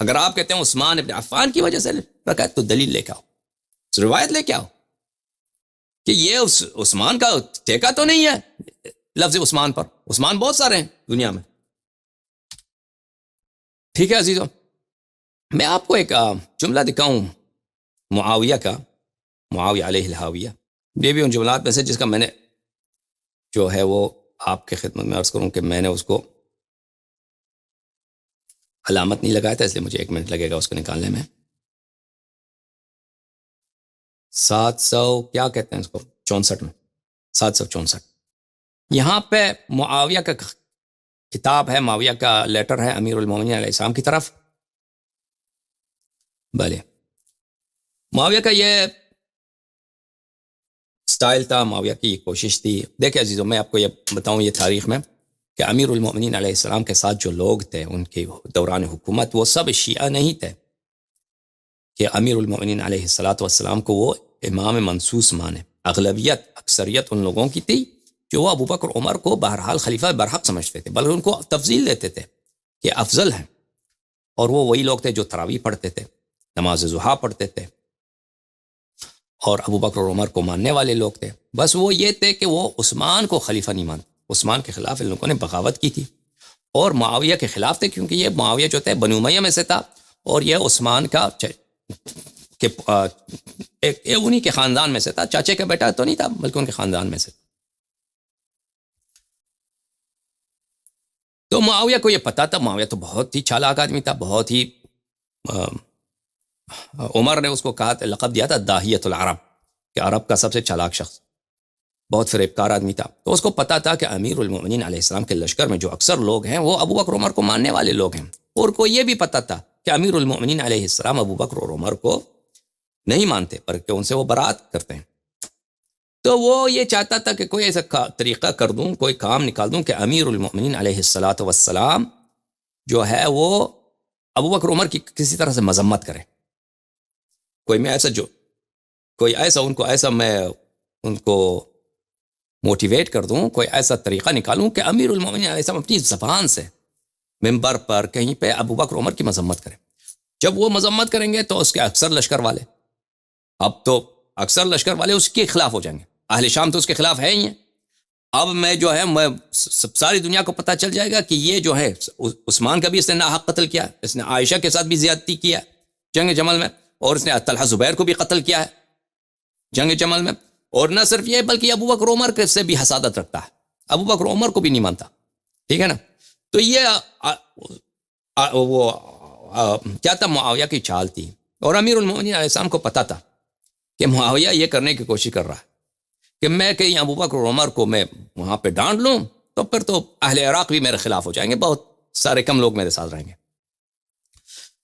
اگر آپ کہتے ہیں عثمان بن عفان کی وجہ سے رکھا ہے تو دلیل لے کے آؤ، روایت لے کے آؤ کہ یہ عثمان کا ٹھیکہ تو نہیں ہے لفظ عثمان پر. عثمان بہت سارے ہیں دنیا میں. ٹھیک ہے عزیزو، میں آپ کو ایک جملہ دکھاؤں معاویہ کا، معاویہ علیہ الہاویہ. یہ بھی ان جملات میں سے جس کا میں نے جو ہے وہ آپ کے خدمت میں عرض کروں کہ میں نے اس کو علامت نہیں لگایا تھا، اس لیے مجھے 1 منٹ لگے گا اس کو نکالنے میں. 700 کیا کہتے ہیں اس کو 64 میں 764 یہاں پہ معاویہ کا کتاب ہے، معاویہ کا لیٹر ہے امیر المومنین علیہ السلام کی طرف. بھلے معاویہ کا یہ سٹائل تھا، معاویہ کی کوشش تھی. دیکھیں عزیزوں، میں آپ کو یہ بتاؤں یہ تاریخ میں کہ امیر المومنین علیہ السلام کے ساتھ جو لوگ تھے ان کے دوران حکومت، وہ سب شیعہ نہیں تھے کہ امیر المومنین علیہ السلام کو وہ امام منصوص مانے. اغلبیت، اکثریت ان لوگوں کی تھی جو وہ ابو بکر عمر کو بہرحال خلیفہ برحق سمجھتے تھے، بلکہ ان کو تفضیل دیتے تھے کہ افضل ہیں. اور وہ وہی لوگ تھے جو تراویح پڑھتے تھے، نماز ضحیٰ پڑھتے تھے، اور ابو بکر عمر کو ماننے والے لوگ تھے. بس وہ یہ تھے کہ وہ عثمان کو خلیفہ نہیں مانتے. عثمان کے خلاف ان لوگوں نے بغاوت کی تھی اور معاویہ کے خلاف تھے، کیونکہ یہ معاویہ جو تھے بنو امیہ میں سے تھا اور یہ عثمان کا انہی کے خاندان میں سے تھا. چاچے کا بیٹا تو نہیں تھا بلکہ ان کے خاندان میں سے. تو معاویہ کو یہ پتا تھا. معاویہ تو بہت ہی چالاک آدمی تھا، بہت ہی عمر نے اس کو کہا، لقب دیا تھا داہیۃ العرب، کہ عرب کا سب سے چالاک شخص. بہت فریب کار آدمی تھا. تو اس کو پتا تھا کہ امیر المومنین علیہ السلام کے لشکر میں جو اکثر لوگ ہیں وہ ابو بکر عمر کو ماننے والے لوگ ہیں، اور کو یہ بھی پتا تھا کہ امیر المومنین علیہ السلام ابو بکر اور عمر کو نہیں مانتے بلکہ ان سے وہ برات کرتے ہیں. تو وہ یہ چاہتا تھا کہ کوئی ایسا طریقہ کر دوں، کوئی کام نکال دوں کہ امیر المومنین علیہ السلام جو ہے وہ ابو بکر عمر کی کسی طرح سے مذمت کرے. میں ان کو موٹیویٹ کر دوں، کوئی ایسا طریقہ نکالوں کہ امیر المومنین علیہ السلام اپنی زبان سے ممبر پر کہیں پہ ابو بکر عمر کی مذمت کرے. جب وہ مذمت کریں گے تو اس کے اکثر لشکر والے، اب تو اکثر لشکر والے اس کے خلاف ہو جائیں گے. اہل شام تو اس کے خلاف ہے ہی ہیں. اب میں ساری دنیا کو پتہ چل جائے گا کہ یہ جو ہے عثمان کا بھی اس نے ناحق قتل کیا، اس نے عائشہ کے ساتھ بھی زیادتی کیا جنگ جمل میں، اور اس نے طلحہ زبیر کو بھی قتل کیا ہے جنگ جمل میں. اور نہ صرف یہ بلکہ ابو بکر عمر کے سے بھی حسادت رکھتا ہے، ابو بکر عمر کو بھی نہیں مانتا. ٹھیک ہے نا. تو یہ وہ کیا تھا، معاویہ کی چال تھی. اور امیر المومنین علیہ السلام کو پتا تھا کہ معاویہ یہ کرنے کی کوشش کر رہا ہے کہ میں کہیں ابو بکر اور عمر کو میں وہاں پہ ڈانٹ لوں تو پھر تو اہل عراق بھی میرے خلاف ہو جائیں گے، بہت سارے کم لوگ میرے ساتھ رہیں گے.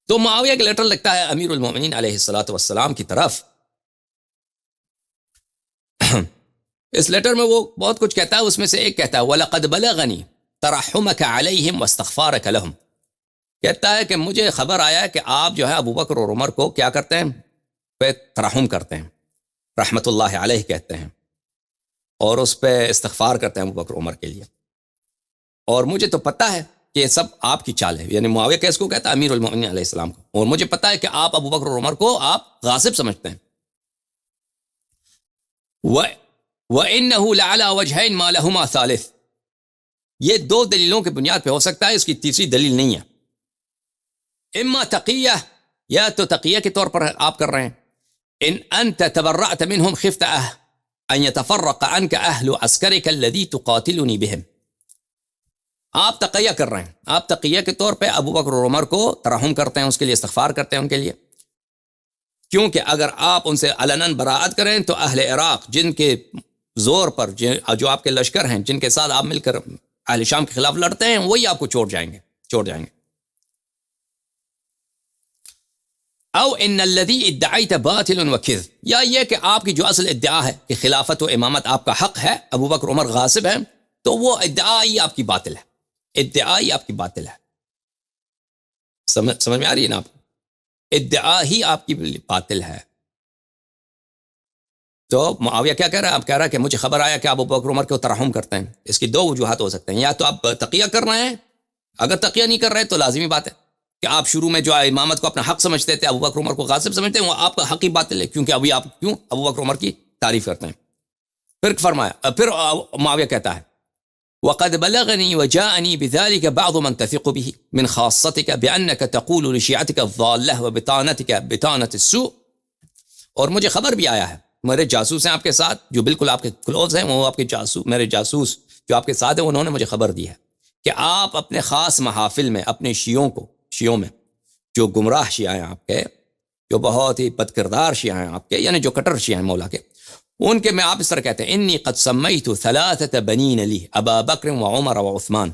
تو معاویہ کا لیٹر لگتا ہے امیر المومنین علیہ السلام کی طرف. اس لیٹر میں وہ بہت کچھ کہتا ہے، اس میں سے ایک کہتا ہے وَلَقَدْ بَلَغَنِي تَرَحُّمَكَ عَلَيْهِمْ وَاسْتِغْفَارَكَ لَهُمْ. کہتا ہے کہ مجھے خبر آیا ہے کہ آپ جو ہے ابو بکر اور عمر کو کیا کرتے ہیں، پہ ترحم کرتے ہیں، رحمت اللہ علیہ کہتے ہیں، اور اس پہ استغفار کرتے ہیں ابو بکر عمر کے لیے. اور مجھے تو پتہ ہے کہ یہ سب آپ کی چال ہے. یعنی معاویہ کیس کو کہتا ہے امیر المومنین علیہ السلام کو. اور مجھے پتہ ہے کہ آپ ابو بکر اور عمر کو آپ غاصب سمجھتے ہیں. وَإِنَّهُ لَعَلَى وَجْهَيْنِ مَا لَهُمَا ثَالِث. یہ دو دلیلوں کے بنیاد پہ ہو سکتا ہے، اس کی تیسری دلیل نہیں ہے. اما تقیہ، یا تو تقیہ کے طور پر آپ کر رہے ہیں. ان انت تبرأت منهم خفت ان يتفرق عنك اهل عسكرك الذي تقاتلني بهم. آپ تقیہ کر رہے ہیں، آپ تقیہ کے طور پہ ابو بکر اور عمر کو ترحم کرتے ہیں، اس کے لیے استغفار کرتے ہیں ان کے لیے، کیونکہ اگر آپ ان سے علناً براءت کریں تو اہل عراق جن کے زور پر جو آپ کے لشکر ہیں، جن کے ساتھ آپ مل کر اہل شام کے خلاف لڑتے ہیں، وہی آپ کو چھوڑ جائیں گے. او ان الذي ادعيت باطل وكذب. یا یہ کہ آپ کی جو اصل ادعا ہے کہ خلافت و امامت آپ کا حق ہے، ابو بکر عمر غاصب ہیں، تو وہ ادعا ہی آپ کی باطل ہے. ادعا ہی آپ کی باطل ہے. سمجھ میں آ رہی ہے نا آپ؟ ادعا ہی آپ کی باطل ہے. تو معاویہ کیا کہہ رہا ہے؟ آپ کہہ رہا ہے کہ مجھے خبر آیا کہ آپ ابو بکر عمر کو ترحم کرتے ہیں. اس کی دو وجوہات ہو سکتے ہیں. یا تو آپ تقیہ کر رہے ہیں، اگر تقیہ نہیں کر رہے تو لازمی بات ہے کہ آپ شروع میں جو امامت کو اپنا حق سمجھتے تھے، ابو بکر عمر کو غاصب سمجھتے ہیں، وہ آپ کا حق ہی باطل ہے، کیونکہ ابھی آپ کیوں ابو بکر عمر کی تعریف کرتے ہیں. پھر معاویہ کہتا ہے وَقَدْ بَلَغَنِي وَجَاءَنِي بِذَلِكَ بَعْضُ مَنْ تَثِقُ بِهِ مِنْ خَاصَّتِكَ بِأَنَّكَ تَقُولُ لِشِيعَتِكَ الضَّالَّةِ وَبِطَانَتِكَ بِطَانَةِ السُّوءِ. اور مجھے خبر بھی آیا ہے، میرے جاسوس ہیں آپ کے ساتھ، جو بالکل آپ کے کلوز ہیں، وہ آپ کے جاسوس، میرے جاسوس جو آپ کے ساتھ ہیں، انہوں نے مجھے خبر دی ہے کہ آپ اپنے خاص محافل میں اپنے شیعوں میں جو گمراہ شیعہ ہیں آپ کے، جو بہت ہی بد کردار شیعہ ہیں آپ کے، یعنی جو کٹر شیعہ ہیں مولا کے، ان کے میں آپ اس طرح کہتے ہیں انی قد سمیت ثلاثة بنین لی ابا بکر و عمر و عثمان.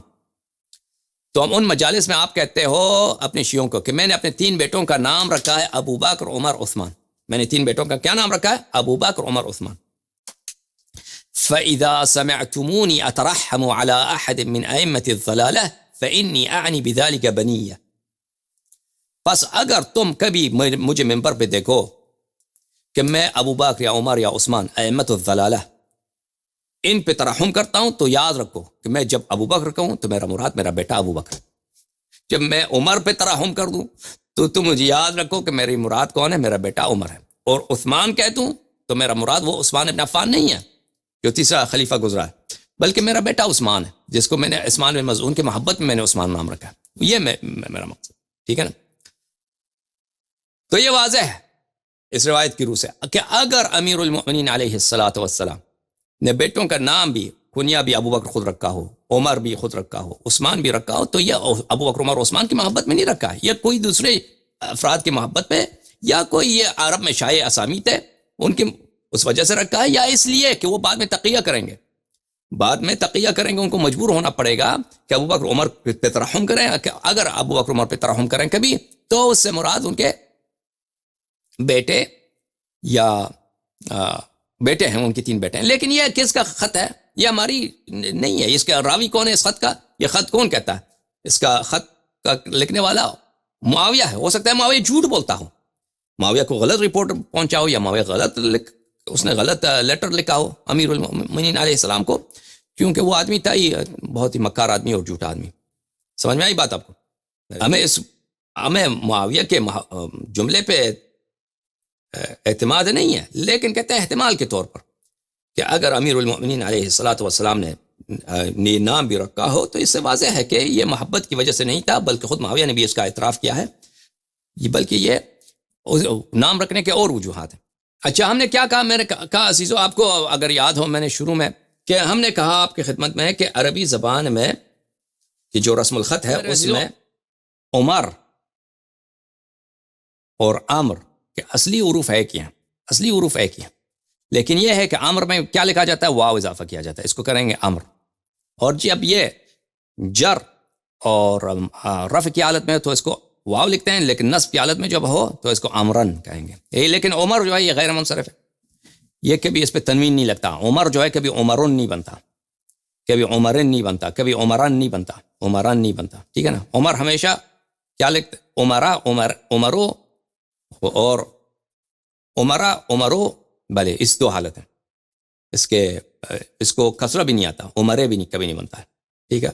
تو ہم ان مجالس میں آپ کہتے ہو اپنے شیعوں کو کہ میں نے اپنے 3 بیٹوں کا نام رکھا ہے ابو بکر عمر عثمان. میں نے 3 بیٹوں کا کیا نام رکھا ہے؟ ابو بکر عمر عثمان. فَإِذَا سَمِعْتُمُونِي أَتَرَحَّمُ عَلَىٰ أَحَدٍ مِّنْ أَئِمَّةِ الضَّلَالَةِ فَإِنِّي أَعْنِي بِذَلِكَ بَنِيَّ. پس اگر تم کبھی مجھے منبر پہ دیکھو کہ میں ابو بکر یا عمر یا عثمان ائمۃ الضلالہ ان پہ ترحم کرتا ہوں، تو یاد رکھو کہ میں جب ابو بکر کہوں تو میرا مراد میرا بیٹا ابو بکر، جب میں عمر پہ ترحم کر دوں تو تم مجھے یاد رکھو کہ میری مراد کون ہے؟ میرا بیٹا عمر ہے. اور عثمان کہہ دوں تو میرا مراد وہ عثمان ابن عفان نہیں ہے جو تیسرا خلیفہ گزرا ہے، بلکہ میرا بیٹا عثمان ہے جس کو میں نے عثمان بن مظعون کی محبت میں نے عثمان نام رکھا ہے. یہ میرا مقصد، ٹھیک ہے نا؟ تو یہ واضح ہے اس روایت کی روح سے کہ اگر امیر المؤمنین علیہ الصلوۃ والسلام نے بیٹوں کا نام بھی کنیا بھی ابو بکر خود رکھا ہو، عمر بھی خود رکھا ہو، عثمان بھی رکھا ہو، تو یہ ابو بکر عمر عثمان کی محبت میں نہیں رکھا ہے، یہ کوئی دوسرے افراد کی محبت میں، یا کوئی یہ عرب میں شائع اسامی تھے ان کی اس وجہ سے رکھا ہے، یا اس لیے کہ وہ بعد میں تقیہ کریں گے، ان کو مجبور ہونا پڑے گا کہ ابو بکر عمر پہ ترحم کریں. اگر ابو بکر عمر پہ ترحم کریں کبھی تو اس سے مراد ان کے بیٹے یا بیٹے ہیں، ان کی 3 بیٹے ہیں. لیکن یہ کس کا خط ہے؟ یہ ہماری نہیں ہے. اس کا راوی کون ہے اس خط کا؟ یہ خط کون کہتا ہے؟ اس کا خط کا لکھنے والا معاویہ ہے. ہو سکتا ہے معاویہ جھوٹ بولتا ہو، معاویہ کو غلط رپورٹ پہنچا ہو، یا معاویہ اس نے غلط لیٹر لکھا ہو امیر المؤمنین علیہ السلام کو، کیونکہ وہ آدمی تھا ہی بہت ہی مکار آدمی اور جھوٹا آدمی. سمجھ میں آئی بات آپ کو؟ ہمیں معاویہ کے جملے پہ اعتماد نہیں ہے، لیکن کہتے ہیں احتمال کے طور پر کہ اگر امیر المؤمنین علیہ الصلوۃ والسلام نے نام بھی رکھا ہو تو اس سے واضح ہے کہ یہ محبت کی وجہ سے نہیں تھا، بلکہ خود معاویہ نے بھی اس کا اعتراف کیا ہے، بلکہ یہ نام رکھنے کے اور وجوہات ہیں. اچھا، ہم نے کیا کہا؟ میں نے کہا عزیزو، آپ کو اگر یاد ہو میں نے شروع میں کہ ہم نے کہا آپ کی خدمت میں کہ عربی زبان میں کہ جو رسم الخط ہے اس میں عمر اور عمر کہ اصلی حروف ایک ہی ہیں، لیکن یہ ہے کہ عمر میں کیا لکھا جاتا ہے؟ واو اضافہ کیا جاتا ہے، اس کو کریں گے عمر. اور جی اب یہ جر اور رفع کی حالت میں تو اس کو واو لکھتے ہیں، لیکن نصب کی حالت میں جب ہو تو اس کو عمرن کہیں گے. لیکن عمر جو ہے یہ غیر منصرف ہے، یہ کبھی اس پہ تنوین نہیں لگتا. عمر جو ہے کبھی عمرن نہیں بنتا، کبھی عمرن نہیں بنتا، کبھی عمران نہیں بنتا، ٹھیک ہے نا؟ عمر ہمیشہ کیا لکھتے؟ عمرو اور عمرو، بھلے اس 2 حالت ہیں، اس کو کسرہ بھی نہیں آتا، عمرے بھی نہیں کبھی نہیں بنتا ہے، ٹھیک ہے؟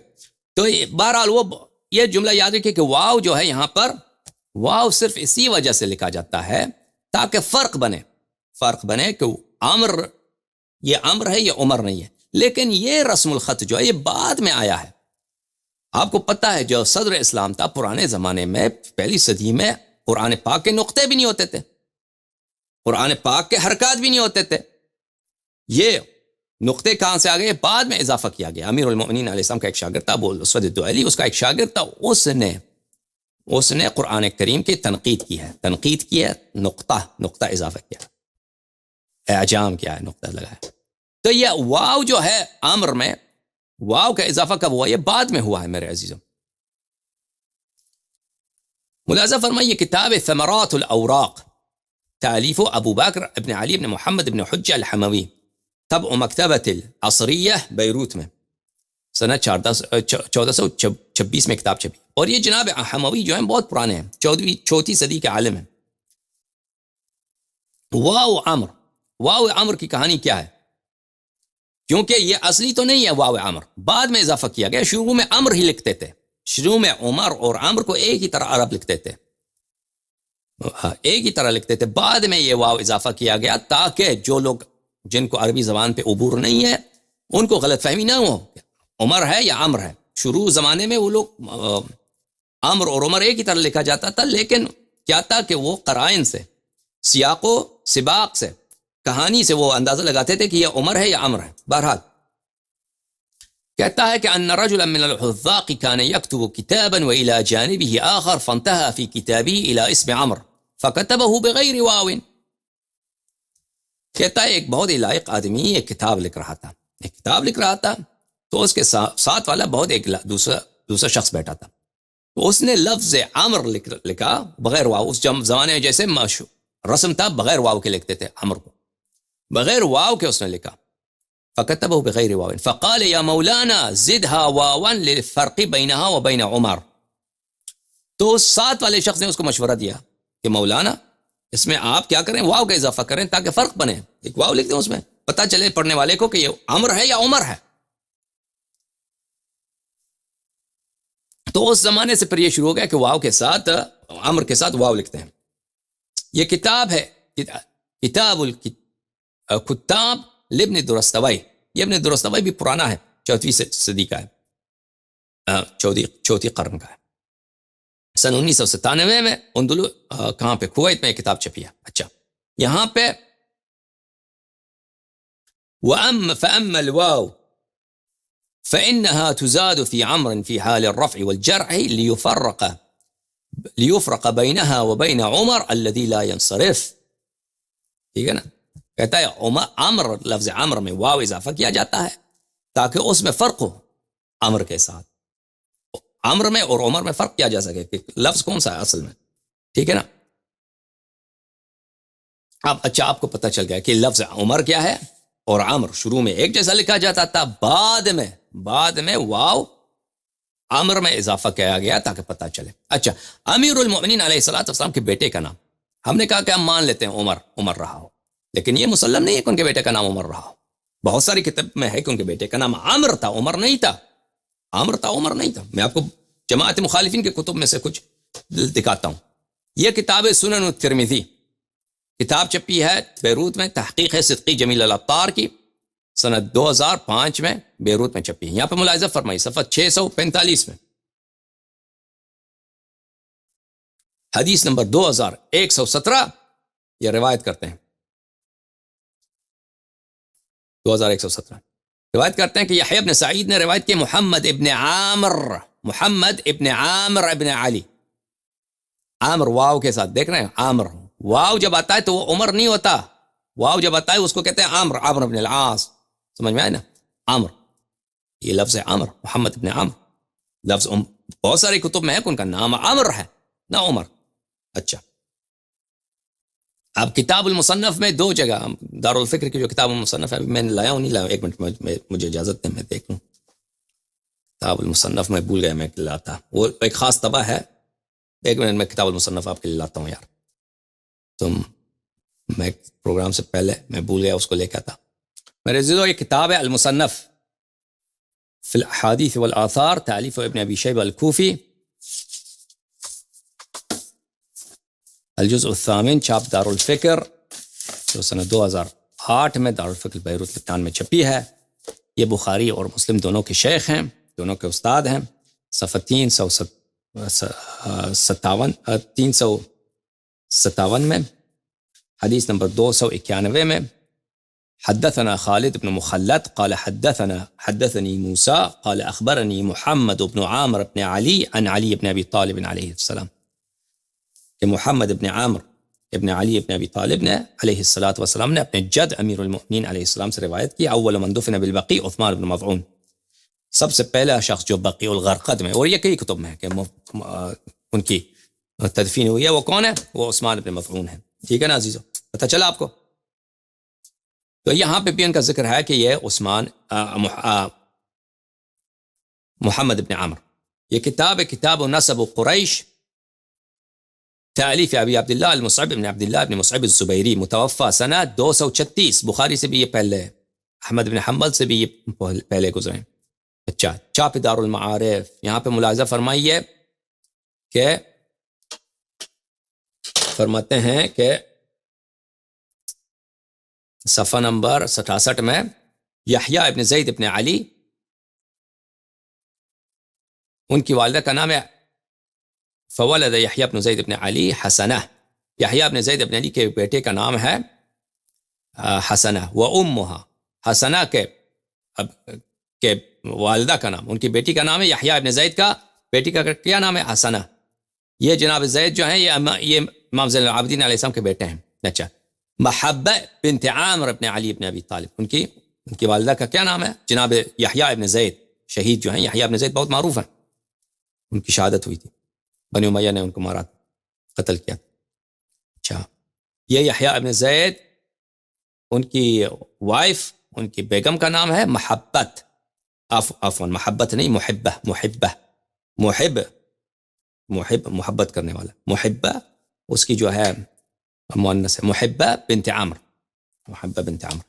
تو بہرحال وہ یہ جملہ یاد رکھیے کہ واو جو ہے یہاں پر واو صرف اسی وجہ سے لکھا جاتا ہے تاکہ فرق بنے کہ عمر یہ عمر ہے، یہ عمر نہیں ہے. لیکن یہ رسم الخط جو ہے یہ بعد میں آیا ہے. آپ کو پتہ ہے جو صدر اسلام تھا پرانے زمانے میں، پہلی صدی میں، قرآن پاک کے نقطے بھی نہیں ہوتے تھے، قرآن پاک کے حرکات بھی نہیں ہوتے تھے. یہ نقطے کہاں سے آ گئے؟ بعد میں اضافہ کیا گیا. امیر المؤمنین علیہ السلام کا ایک شاگرد تھا ابو الاسود الدؤلی، اس کا ایک شاگرد تھا، اس نے قرآن کریم کی تنقید کی ہے، نقطہ اضافہ کیا، اعجام کیا ہے، نقطہ لگایا. تو یہ واو جو ہے عمر میں، واو کا اضافہ کب ہوا؟ یہ بعد میں ہوا ہے میرے عزیزوں. ملاحظہ فرمائیے کتاب ثمرات الاوراق تالیف ابو بکر ابن علی ابن محمد ابن حجہ الحموی، طبع مکتبۃ العصریہ بیروت میں سنہ 1426 میں کتاب چھپی. اور یہ جناب حموی جو ہیں بہت پرانے ہیں، 4ویں صدی کے عالم ہیں. واو عمر کی کہانی کیا ہے؟ کیونکہ یہ اصلی تو نہیں ہے واو عمر، بعد میں اضافہ کیا گیا. شروع میں عمر ہی لکھتے تھے، شروع میں عمر اور عمر کو ایک ہی طرح عرب لکھتے تھے، بعد میں یہ واو اضافہ کیا گیا تاکہ جو لوگ جن کو عربی زبان پہ عبور نہیں ہے ان کو غلط فہمی نہ ہو، عمر ہے یا عمر ہے. شروع زمانے میں وہ لوگ عمر اور عمر ایک ہی طرح لکھا جاتا تھا، لیکن کیا تھا کہ وہ قرائن سے، سیاق و سباق سے، کہانی سے وہ اندازہ لگاتے تھے کہ یہ عمر ہے یا عمر ہے. بہرحال کہتا ہے کہ ان رجلا من الحذاق كان يكتب كتابا والى جانبه آخر فانتهى في كتابه الى اسم عمر فكتبه بغير واو. کہتا ہے ایک بہت ہی لائق آدمی ایک کتاب لکھ رہا تھا، ایک کتاب لکھ رہا تھا، تو اس کے ساتھ والا بہت ایک دوسرا شخص بیٹھا تھا، تو اس نے لفظ عمر لکھا بغیر واو. اس زمانے میں جیسے رسم تھا بغیر واو کے لکھتے تھے، عمر کو بغیر واو کے اس نے لکھا. فكتبه بغير واو فقال يا مولانا زدها واوا للفرق بينها وبين عمر. تو ساتھ والے شخص نے اس کو مشورہ دیا کہ مولانا اس میں آپ کیا کریں، واو کا اضافہ کریں تاکہ فرق بنے. ایک واو لکھ دیں اس میں، پتہ چلے پڑھنے والے کو کہ یہ عمر ہے یا عمر ہے. تو اس زمانے سے پھر یہ شروع ہو گیا کہ واو کے ساتھ عمر کے ساتھ واو لکھتے ہیں. یہ کتاب ہے کتاب الکتاب لابن درستوی. یہ ابن درستوی بھی پرانا ہے، 4ویں صدی کا ہے، چوتھی قرن کا ہے. سن 1997 میں کہاں پہ کویت میں ایک کتاب چھپی ہے. اچھا یہاں پہ فَأَمَّا الْوَاوُ فَإِنَّهَا تُزَادُ فِي عَمْرٍ فِي حَالِ الرَّفْعِ وَالْجَرْعِ لِيُفْرَقَ بَيْنَهَا وَبَيْنَ عُمَرَ الَّذِي لَا يَنصَرِفُ. ٹھیک ہے نا، کہتا ہے عمر، لفظ عمر میں واو اضافہ کیا جاتا ہے تاکہ اس میں فرق ہو عمر کے ساتھ. عمر میں اور عمر میں فرق کیا جا سکے کہ لفظ کون سا ہے اصل میں. ٹھیک ہے نا. اب اچھا آپ کو پتہ چل گیا کہ لفظ عمر کیا ہے اور عمر شروع میں ایک جیسا لکھا جاتا تھا، بعد میں واو عمر میں اضافہ کیا گیا تاکہ پتہ چلے. اچھا امیر المؤمنین علیہ الصلوۃ والسلام کے بیٹے کا نام ہم نے کہا کہ ہم مان لیتے ہیں عمر رہا ہو، لیکن یہ مسلم نہیں ہے کہ ان کے بیٹے کا نام عمر رہا ہو. بہت ساری کتاب میں ہے کہ ان کے بیٹے کا نام عامر تھا، عمر نہیں تھا. عمر نہیں تھا. میں آپ کو جماعت مخالفین کے کتب میں سے کچھ دکھاتا ہوں. یہ کتاب سنن الترمذی کتاب چھپی ہے بیروت میں، تحقیق ہے صدقی جمیل العطار کی، سنت 2005 میں بیروت میں چھپی ہے. یہاں پہ ملاحظہ فرمائی صفحہ 645 میں حدیث نمبر 2117 یہ روایت کرتے ہیں. 2117 روایت کرتے ہیں کہ یحییٰ ابن سعید نے روایت کی محمد ابن عامر ابن علی. عامر واو کے ساتھ دیکھ رہے ہیں، عامر واو جب آتا ہے تو وہ عمر نہیں ہوتا، واو جب آتا ہے اس کو کہتے ہیں عامر ابن العاص. سمجھ میں آئے نا، عامر یہ لفظ ہے عامر، محمد ابن عامر لفظ بہت ساری کتب میں ہے کہ ان کا نام عامر ہے نہ عمر. اچھا اب کتاب المصنف میں 2 جگہ، دارالفکر کی جو کتاب المصنف ہے میں نے لایا ہوں، نہیں لایا، ایک منٹ مجھے اجازت دیں میں دیکھ لوں. کتاب المصنف میں بھول گیا میں لاتا، وہ ایک خاص طبع ہے. ایک منٹ میں کتاب المصنف آپ کے لیے لاتا ہوں یار، میں پروگرام سے پہلے میں بھول گیا اس کو لے کے آتا. میرے عزیزو یہ کتاب ہے المصنف فی الاحادیث والآثار، تالیف ابن ابی شیبہ الکوفی، الجزء الثامن، چھاپ دارالفکر، جو سنہ 2008 میں دارالفکر بیروت لبنان میں چھپی ہے. یہ بخاری اور مسلم دونوں کے شیخ ہیں، دونوں کے استاد ہیں. صفحہ 357 میں، حدیث نمبر 291 میں، حدثنا خالد بن مخلد قال حدثني موسى قال اخبرني محمد بن عامر بن علي عن علي بن ابي طالب علیہ السلام، کہ محمد ابن عامر ابن علی ابن ابی طالب نے علیہ السلام نے اپنے جد امیر المؤمنین علیہ السلام سے روایت کی. اول من دفن بالبقیع عثمان بن مظعون، سب سے پہلا شخص جو بقیع الغرقد میں، اور یہ کئی کتب میں ہے کہ ان کی تدفین ہوئی ہے، وہ کون ہے؟ وہ عثمان بن مظعون ہے. ٹھیک ہے نا عزیزو، پتہ چلا آپ کو؟ تو یہاں پہ بھی ان کا ذکر ہے کہ یہ عثمان محمد ابن عامر. یہ کتاب ہے کتاب نسب قریش، تالیف ابی عبداللہ المصعب ابن عبداللہ ابن مصعب الزبیری، متوفى سنہ 236. بخاری سے بھی یہ پہلے، احمد بن حنبل سے بھی یہ پہلے گزرے. اچھا چھاپ دار المعارف، یہاں پہ ملاحظہ فرمائیے کہ فرماتے ہیں کہ صفحہ نمبر 67 میں یحییٰ ابن زید ابن علی، ان کی والدہ کا نام ہے فولد یحییٰ ابن زید ابن علی حسنہ. یحییٰ ابن زید ابن علی کے بیٹے کا نام ہے حسنہ، وامھا حسنہ کے والدہ کا نام، ان کی بیٹی کا نام ہے یحییٰ ابن زید کا بیٹی کا کیا نام ہے؟ حسنہ. یہ جناب زید جو ہیں یہ امام زین العابدین علیہ السلام کے بیٹے ہیں. اچھا, محبہ بنت عامر ابن علی ابن ابی طالب, ان کی والدہ کا کیا نام ہے؟ جناب یحییٰ ابن زید, شہید جو ہیں یحییٰ ابن زید بہت معروف ہیں, ان کی شہادت ہوئی تھی, بنی امیہ نے ان کو مارا, قتل کیا. اچھا, یہ یحییٰ ابن زید, ان کی وائف, ان کی بیگم کا نام ہے محبت, عفوا محبت نہیں, محبہ, محبت کرنے والا, محبہ اس کی جو ہے مؤنث ہے, محبہ بنت عامر, محبہ بنت عامر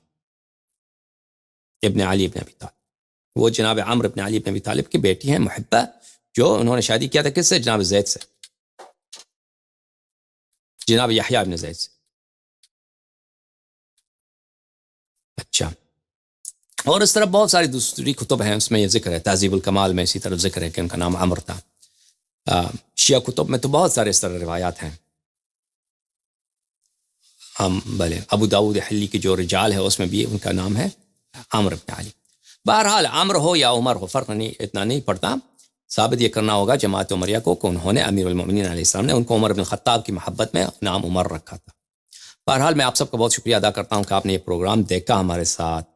ابن علی ابن ابی طالب, وہ جناب عمرو ابن علی ابن ابی طالب کی بیٹی ہیں محبہ, جو انہوں نے شادی کیا تھا کس سے؟ جناب زید سے, جناب یحییٰ ابن زید سے. اچھا, اور اس طرح بہت ساری دوسری کتب ہیں, اس میں یہ ذکر ہے, تہذیب الکمال میں اسی طرح ذکر ہے کہ ان کا نام عمر تھا. شیعہ کتب میں تو بہت سارے اس طرح روایات ہیں. بھلے ابو داؤد حلی کی جو رجال ہے اس میں بھی ان کا نام ہے عمرو بن علی. بہرحال عمر ہو یا عمر ہو, فرق نہیں, اتنا نہیں پڑتا. ثابت یہ کرنا ہوگا جماعت عمریہ کو کہ انہوں نے امیر المؤمنین علیہ السلام نے ان کو عمر بن خطاب کی محبت میں نام عمر رکھا تھا. بہرحال میں آپ سب کا بہت شکریہ ادا کرتا ہوں کہ آپ نے یہ پروگرام دیکھا ہمارے ساتھ.